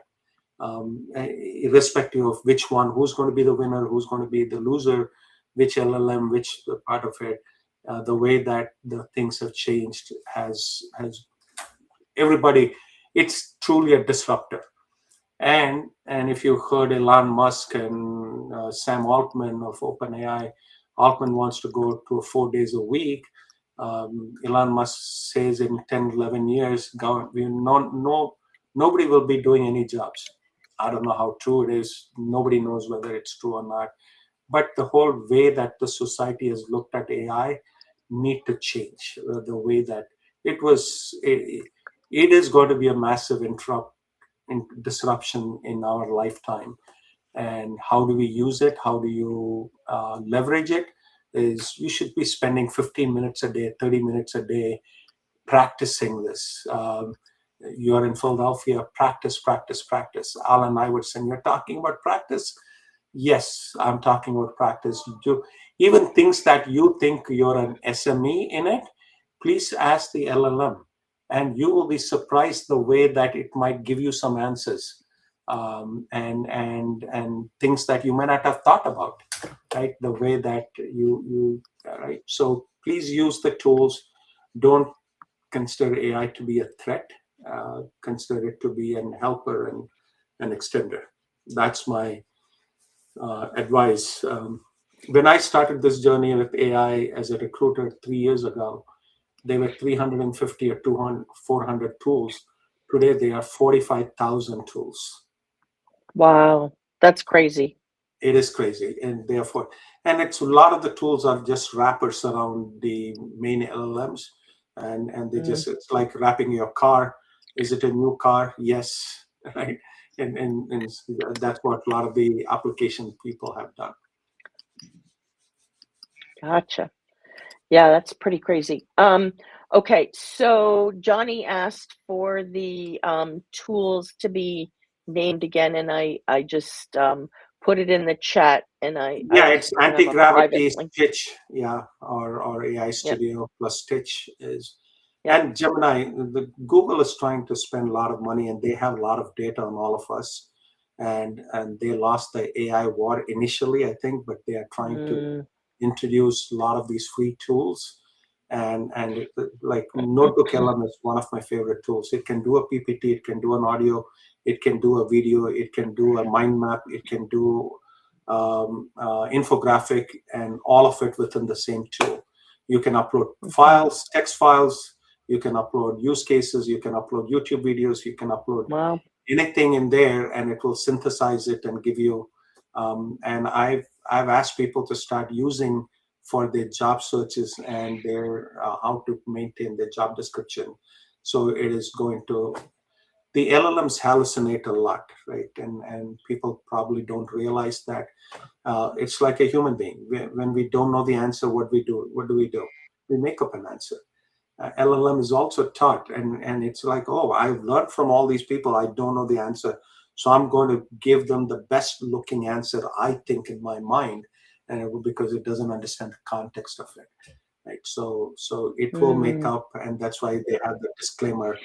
irrespective of which one, who's going to be the winner, who's going to be the loser, which LLM, which part of it. The way that the things have changed has everybody. It's truly a disruptor. And if you heard Elon Musk and Sam Altman of OpenAI, Altman wants to go to 4 days a week. Elon Musk says in 10, 11 years, nobody will be doing any jobs. I don't know how true it is. Nobody knows whether it's true or not. But the whole way that the society has looked at AI need to change. The way that it is going to be a massive disruption in our lifetime. And how do we use it? How do you leverage it? Is you should be spending 15 minutes a day, 30 minutes a day practicing this. You're in Philadelphia, practice. Alan Iverson, you're talking about practice? Yes, I'm talking about practice. Even things that you think you're an SME in it, please ask the LLM. And you will be surprised the way that it might give you some answers and things that you may not have thought about, right? The way that right? So please use the tools. Don't consider AI to be a threat. Consider it to be an helper and an extender. That's my advice. When I started this journey with AI as a recruiter 3 years ago, there were 350 or 200, 400 tools. Today, there are 45,000 tools. Wow, that's crazy. It is crazy. And therefore, and it's a lot of the tools are just wrappers around the main LLMs. And they Mm, just, it's like wrapping your car. Is it a new car? Yes. Right. And that's what a lot of the application people have done. gotcha. Yeah, that's pretty crazy. Okay, so Johnny asked for the tools to be named again, and I just put it in the chat, and I Yeah, just it's put kind of a private anti-gravity link. Stitch, yeah, or AI Yep, Studio plus Stitch is, yep. and Gemini. The Google is trying to spend a lot of money, and they have a lot of data on all of us, and they lost the AI war initially, I think, but they are trying to Mm, introduce a lot of these free tools, like Notebook LM is one of my favorite tools. It can do a PPT, it can do an audio, it can do a video, it can do a mind map, it can do infographic, and all of it within the same tool. You can upload mhm. files, text files, you can upload use cases, you can upload YouTube videos, you can upload Wow. anything in there, and it will synthesize it and give you. And I've asked people to start using for their job searches and their how to maintain their job description. So it is going to, the LLMs hallucinate a lot, right? And people probably don't realize that it's like a human being. When we don't know the answer, what we do? What do we do? We make up an answer. LLM is also taught, and it's like, oh, I've learned from all these people. I don't know the answer, so I'm going to give them the best looking answer I think in my mind, and because it doesn't understand the context of it, right? So it will make Mm, up, and that's why they have the disclaimer.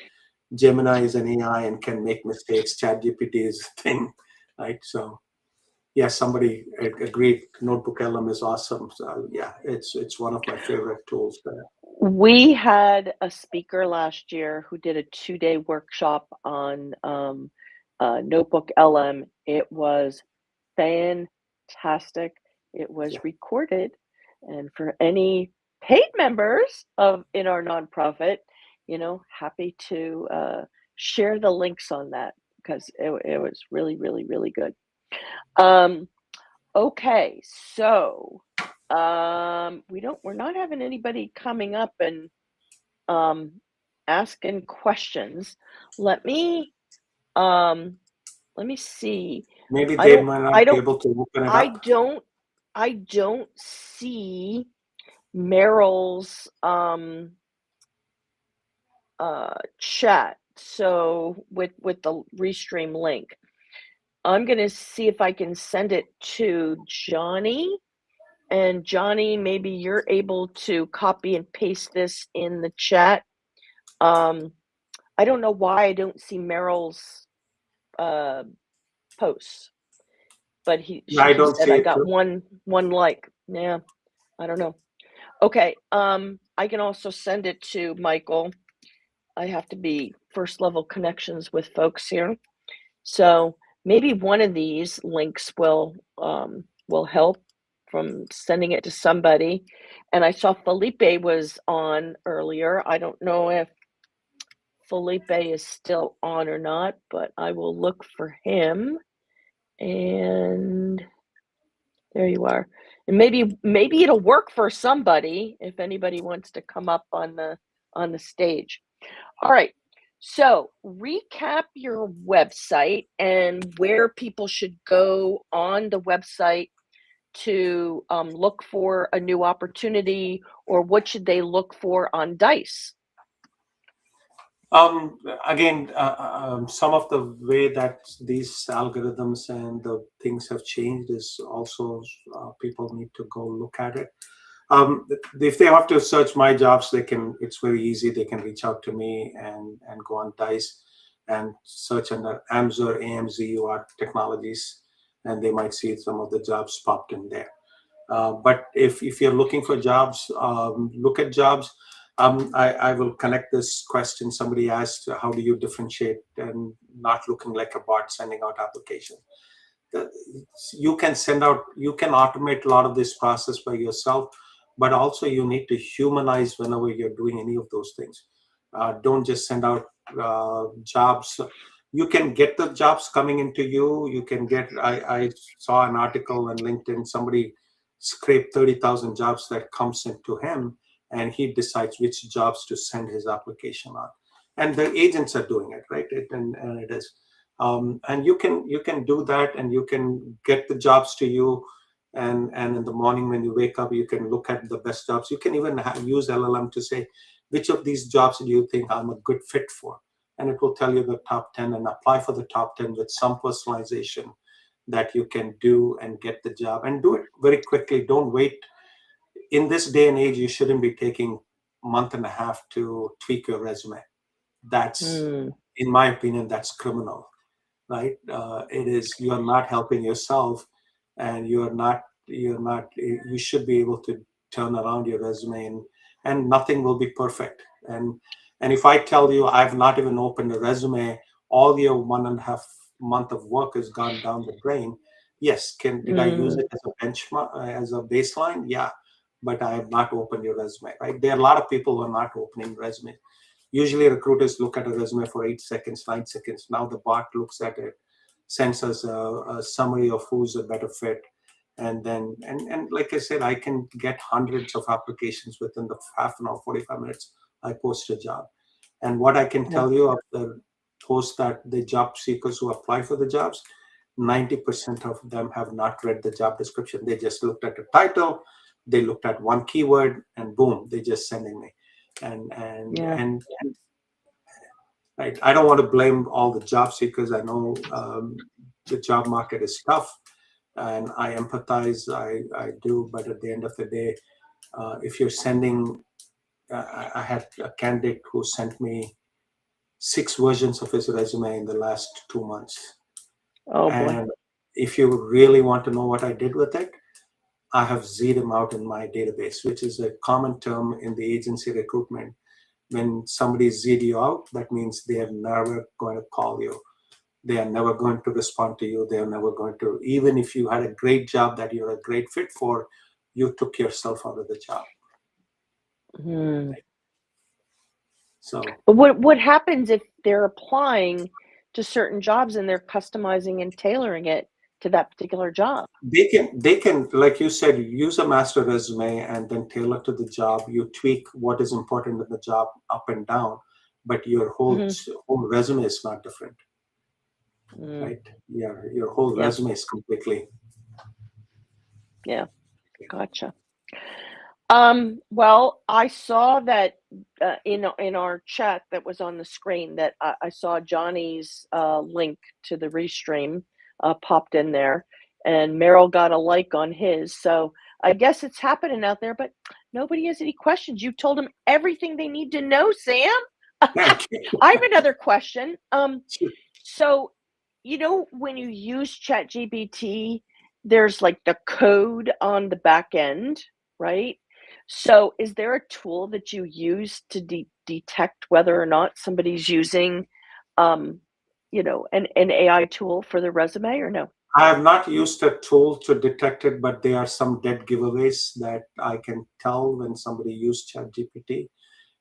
Gemini is an AI and can make mistakes. ChatGPT is a thing, right? So yeah, somebody agreed. Notebook LM is awesome. So yeah, it's one of my favorite tools there. we had a speaker last year who did a 2-day workshop on Notebook LM. It was fantastic. It was Yeah. recorded, and for any paid members of in our nonprofit, happy to share the links on that because it was really, really, really good. Um, okay, so we're not having anybody coming up and um, asking questions. Let me um, let me see. Maybe I they don't might I not be don't able to open it I up. don't I don't see Meryl's chat. So with the restream link, I'm gonna see if I can send it to Johnny. And Johnny, maybe you're able to copy and paste this in the chat. Um, I don't know why I don't see Meryl's uh, posts, but Yeah, I she don't said see I it got too. one like. Yeah, I don't know. Okay, I can also send it to Michael. I have to be first level connections with folks here. So maybe one of these links will help from sending it to somebody. And I saw Felipe was on earlier. I don't know if Felipe is still on or not, but I will look for him. And there you are. And maybe it'll work for somebody if anybody wants to come up on the stage. All right. So, recap your website and where people should go on the website to look for a new opportunity, or what should they look for on Dice? Um, Again, some of the way that these algorithms and the things have changed is also people need to go look at it. If they have to search my jobs, they can. It's very easy. They can reach out to me and go on Dice and search under AMZUR, AMZUR technologies, and they might see some of the jobs popped in there. But if you're looking for jobs, look at jobs. I will connect this question. Somebody asked, how do you differentiate and not looking like a bot sending out applications? you can automate a lot of this process by yourself, but also you need to humanize whenever you're doing any of those things. Don't just send out jobs. You can get the jobs coming into you. You can get, I saw an article on LinkedIn, somebody scraped 30,000 jobs that comes into him, and he decides which jobs to send his application on. And the agents are doing it, right? And it is. And you can do that, and you can get the jobs to you, and in the morning when you wake up, you can look at the best jobs. You can even use LLM to say, which of these jobs do you think I'm a good fit for, and it will tell you the top 10 and apply for the top 10 with some personalization that you can do and get the job, and do it very quickly. Don't wait. In this day and age, you shouldn't be taking a month and a half to tweak your resume. That's, in my opinion, that's criminal, right? It is, you're not helping yourself, and you should be able to turn around your resume, and nothing will be perfect. And if I tell you I've not even opened a resume, all your 1.5 month of work has gone down the drain. Yes, did I use it as a benchmark, as a baseline? Yeah, but I have not opened your resume, right? There are a lot of people who are not opening resumes. Usually recruiters look at a resume for 8 seconds, 9 seconds. Now the bot looks at it, sends us a summary of who's a better fit. And then, and like I said, I can get hundreds of applications within the half an hour, 45 minutes. I post a job. And what I can tell you of the posts, that the job seekers who apply for the jobs, 90% of them have not read the job description. They just looked at the title, they looked at one keyword, and boom, they're just sending me. And right, I don't want to blame all the job seekers. I know the job market is tough, and I empathize. I do, but at the end of the day, if you're sending, I had a candidate who sent me 6 versions of his resume in the last 2 months. Oh boy. And if you really want to know what I did with it, I have Z'd him out in my database, which is a common term in the agency recruitment. When somebody Z'd you out, that means they are never going to call you. They are never going to respond to you. They are never going to, even if you had a great job that you're a great fit for, you took yourself out of the job. So, but what happens if they're applying to certain jobs and they're customizing and tailoring it to that particular job? they can, like you said, use a master resume and then tailor to the job. You tweak what is important in the job up and down, but your whole resume is not different, right? Yeah, your whole resume is completely. Yeah, gotcha. Well, I saw that in our chat that was on the screen, that I saw Johnny's link to the restream popped in there, and Merrill got a like on his. So I guess it's happening out there, but nobody has any questions. You told them everything they need to know, Sam. I have another question. So, when you use ChatGPT, there's like the code on the back end, right? So is there a tool that you use to detect whether or not somebody's using, an AI tool for the resume, or no? I have not used a tool to detect it, but there are some dead giveaways that I can tell when somebody used ChatGPT,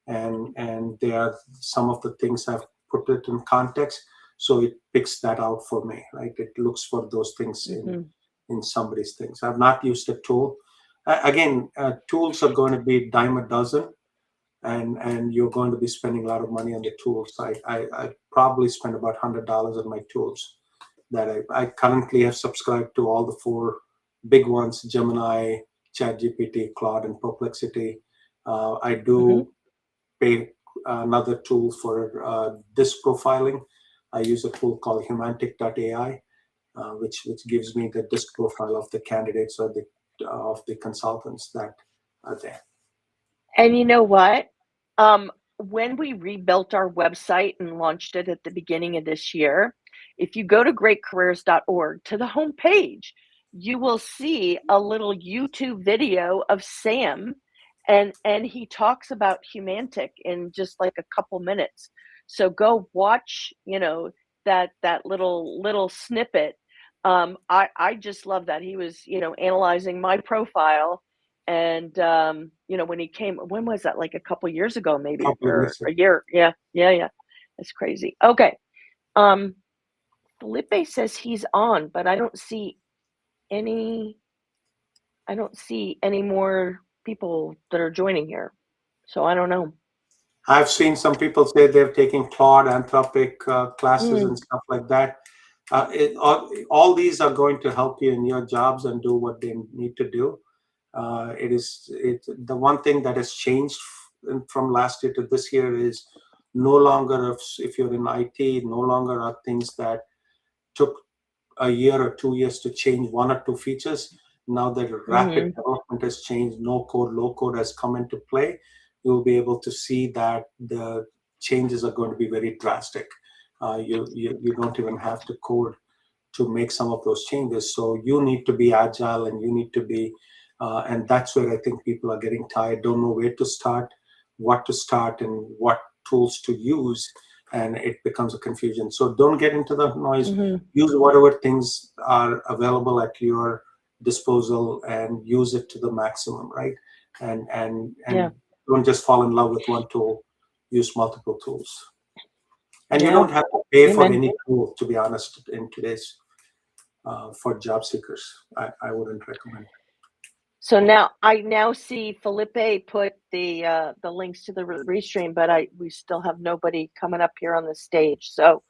and there are some of the things I've put it in context, so it picks that out for me, right? It looks for those things in somebody's things. I've not used a tool. Again, tools are going to be dime a dozen, and you're going to be spending a lot of money on the tools. I probably spend about $100 on my tools. That I currently have subscribed to all the 4 big ones: Gemini, ChatGPT, Claude, and Perplexity. I do pay another tool for disk profiling. I use a tool called Humantic.ai, which gives me the disk profile of the candidates or of the consultants that are there. And you know what? When we rebuilt our website and launched it at the beginning of this year, if you go to greatcareers.org to the homepage, you will see a little YouTube video of Sam, and he talks about Humantic in just like a couple minutes. So go watch, that little snippet. I just love that he was, analyzing my profile, and when he came, when was that? Like a couple years ago, maybe, Couple of or years ago. a year. Yeah, yeah, yeah. That's crazy. Okay. Um, Felipe says he's on, but any. I don't see any more people that are joining here, so I don't know. I've seen some people say they're taking Claude, Anthropic classes Mm, and stuff like that. All these are going to help you in your jobs and do what they need to do. The one thing that has changed from last year to this year is no longer, if you're in IT, no longer are things that took a year or 2 years to change one or two features. Now that rapid mm-hmm. development has changed, no code, low code has come into play, you'll be able to see that the changes are going to be very drastic. You don't even have to code to make some of those changes. So you need to be agile, and you need to be, and that's where I think people are getting tired, don't know where to start, what to start, and what tools to use, and it becomes a confusion. So don't get into the noise. Mm-hmm. Use whatever things are available at your disposal and use it to the maximum, right? And Yeah, don't just fall in love with one tool. Use multiple tools. And you yeah. don't have to pay for Amen. any tool, to be honest, in today's for job seekers. I wouldn't recommend. So now I now see Felipe put the links to the restream, but we still have nobody coming up here on the stage. So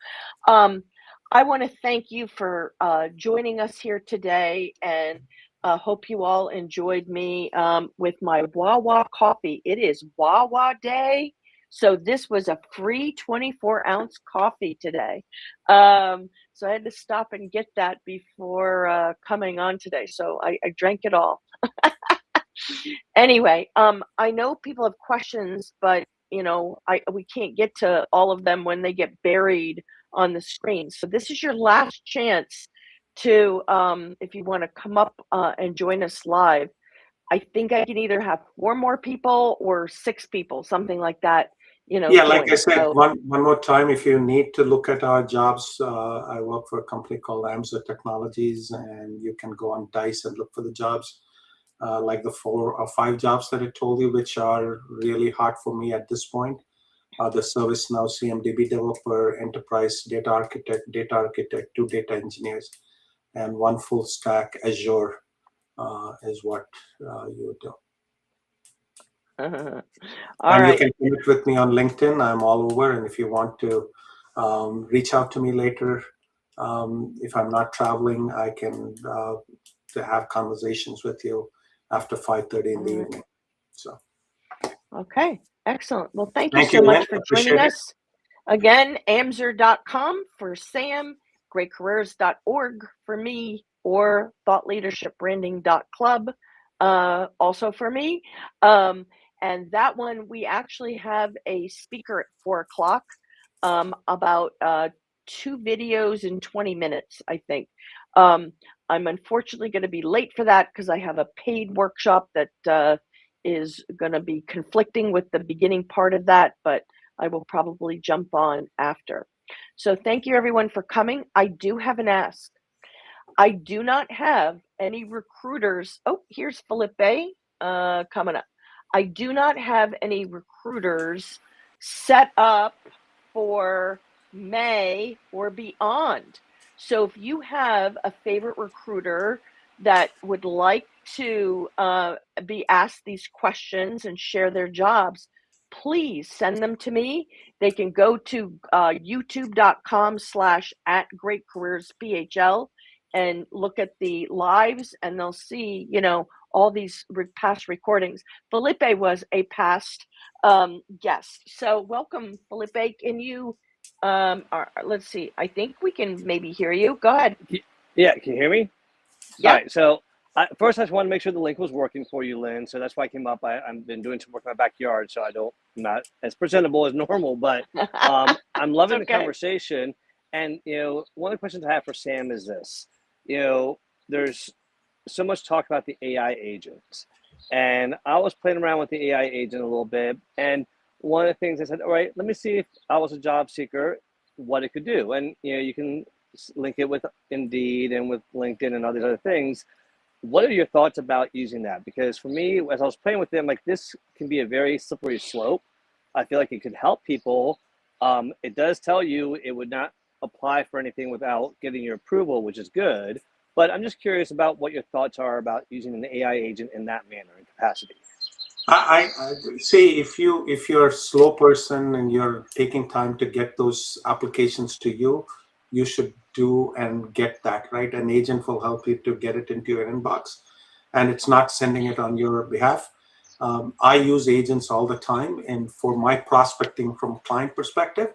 um, I want to thank you for joining us here today, and hope you all enjoyed me with my Wawa coffee. It is Wawa Day, so this was a free 24-ounce coffee today. So I had to stop and get that before coming on today. So I drank it all. Anyway, I know people have questions, but we can't get to all of them when they get buried on the screen. So this is your last chance to, if you want to come up and join us live. I think I can either have 4 more people or 6 people, something like that, Yeah, like I join. said, So, one more time, if you need to look at our jobs, I work for a company called Amsa Technologies, and you can go on Dice and look for the jobs, like the 4 or 5 jobs that I told you, which are really hard for me at this point. The ServiceNow CMDB developer, enterprise data architect, 2 data engineers, and 1 full stack Azure is what you would do. all And you right. can connect with me on LinkedIn. I'm all over. And if you want to reach out to me later, if I'm not traveling, I can to have conversations with you after 5:30 in All the right. evening. So Okay. Excellent. Well, thank you thank so you, Lynn. much for joining Appreciate it. us. Again, amzer.com for Sam, greatcareers.org for me, or thoughtleadershipbranding.club also for me. And that one, we actually have a speaker at 4 o'clock about 2 videos in 20 minutes, I think. I'm unfortunately going to be late for that because I have a paid workshop that is going to be conflicting with the beginning part of that, but I will probably jump on after. So thank you everyone for coming. I do have an ask. I do not have any recruiters. Oh, here's Felipe coming up. I do not have any recruiters set up for May or beyond. So if you have a favorite recruiter that would like to be asked these questions and share their jobs, please send them to me. They can go to youtube.com/@greatcareersphl and look at the lives, and they'll see, all these past recordings. Felipe was a past guest. So welcome, Felipe. Can you, let's see, I think we can maybe hear you. Go ahead. Yeah, can you hear me? All Yep. right, so first I just wanted to make sure the link was working for you, Lynn. So that's why I came up. I've been doing some work in my backyard, so I'm not as presentable as normal, but I'm loving the okay. conversation. And, one of the questions I have for Sam is this. There's so much talk about the AI agents. And I was playing around with the AI agent a little bit. And one of the things I said, all right, let me see if I was a job seeker, what it could do. And, you can link it with Indeed and with LinkedIn and all these other things. What are your thoughts about using that? Because for me, as I was playing with them, like this can be a very slippery slope. I feel like it could help people. It does tell you it would not apply for anything without getting your approval, which is good. But I'm just curious about what your thoughts are about using an AI agent in that manner and capacity. I say if you're a slow person and you're taking time to get those applications to you, you should do and get that, right? An agent will help you to get it into your inbox, and it's not sending it on your behalf. I use agents all the time, and for my prospecting from a client perspective,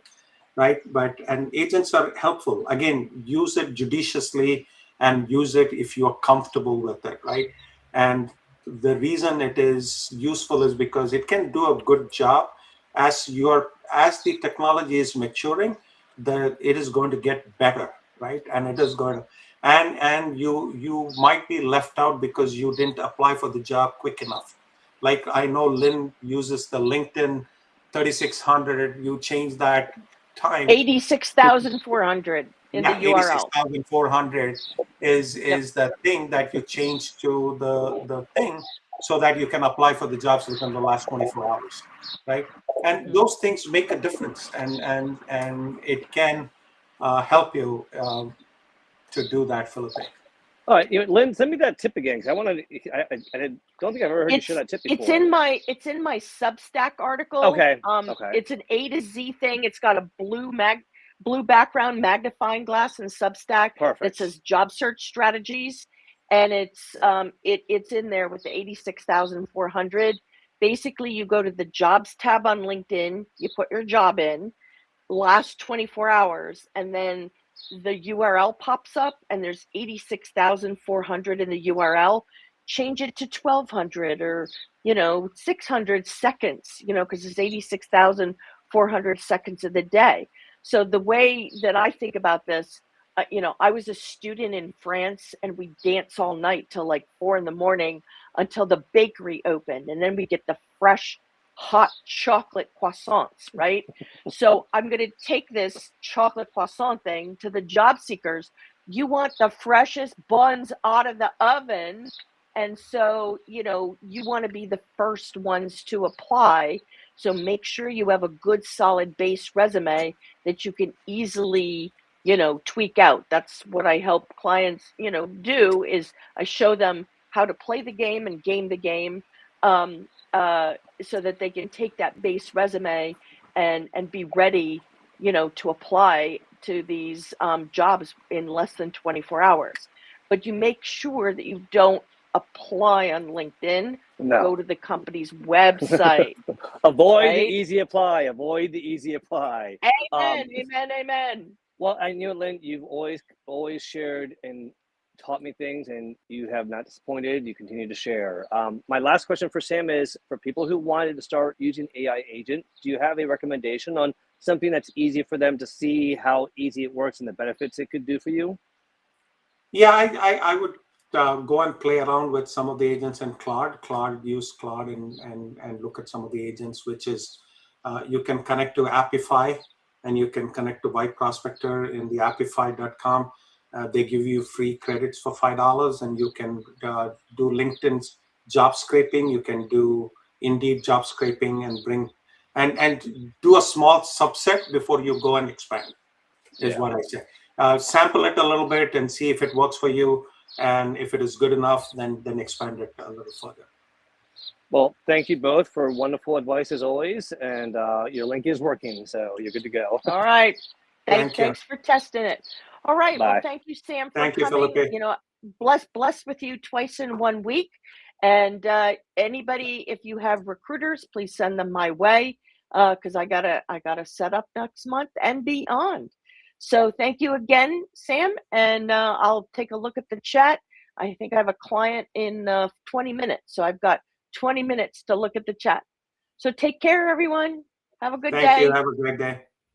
right? And agents are helpful. Again, use it judiciously and use it if you are comfortable with it, right? And the reason it is useful is because it can do a good job as the technology is maturing. It is going to get better, right? And it is going to, and you might be left out because you didn't apply for the job quick enough. Like I know Lynn uses the LinkedIn 3600. You change that time. 86,400 in the URL. 86,400 is the thing that you change to the thing so that you can apply for the jobs within the last 24 hours, right? And those things make a difference, and it can help you to do that, Philippe. All right, Lynn, send me that tip again because I want to. I don't think I've ever heard you share that tip before. It's in my Substack article. Okay. It's an A to Z thing. It's got a blue background magnifying glass in Substack. Perfect. That says job search strategies, and it's in there with the 86,400. Basically, you go to the jobs tab on LinkedIn, you put your job in, last 24 hours, and then the URL pops up and there's 86,400 in the URL. Change it to 1,200 or 600 seconds, because it's 86,400 seconds of the day. So the way that I think about this, I was a student in France and we dance all night till like 4 a.m. until the bakery opened, and then we get the fresh hot chocolate croissants, right? So I'm going to take this chocolate croissant thing to the job seekers. You want the freshest buns out of the oven. And so, you want to be the first ones to apply. So make sure you have a good, solid base resume that you can easily, tweak out. That's what I help clients, do is I show them how to play the game and game the game. So that they can take that base resume and be ready, to apply to these jobs in less than 24 hours. But you make sure that you don't apply on LinkedIn. No. Go to the company's website. Avoid right? the easy apply. Avoid the easy apply. Amen. Amen. Well, I knew, Lynn, you've always shared and taught me things, and you have not disappointed. You continue to share. My last question for Sam is, for people who wanted to start using AI agent, do you have a recommendation on something that's easy for them to see how easy it works and the benefits it could do for you? Yeah, I would go and play around with some of the agents in Claude, use Claude and look at some of the agents, which is you can connect to Apify and you can connect to White Prospector in the apify.com. They give you free credits for $5, and you can do LinkedIn's job scraping. You can do Indeed job scraping and do a small subset before you go and expand, is what I say. Sample it a little bit and see if it works for you. And if it is good enough, then expand it a little further. Well, thank you both for wonderful advice as always. And your link is working, so you're good to go. All right. Thanks for testing it. All right. Bye. Well, thank you, Sam, for Thank you, coming. Philippe. Blessed with you twice in 1 week. And anybody, if you have recruiters, please send them my way, because I gotta set up next month and beyond. So thank you again, Sam, and I'll take a look at the chat. I think I have a client in 20 minutes, so I've got 20 minutes to look at the chat. So take care, everyone. Have a good day. Thank you. Have a great day.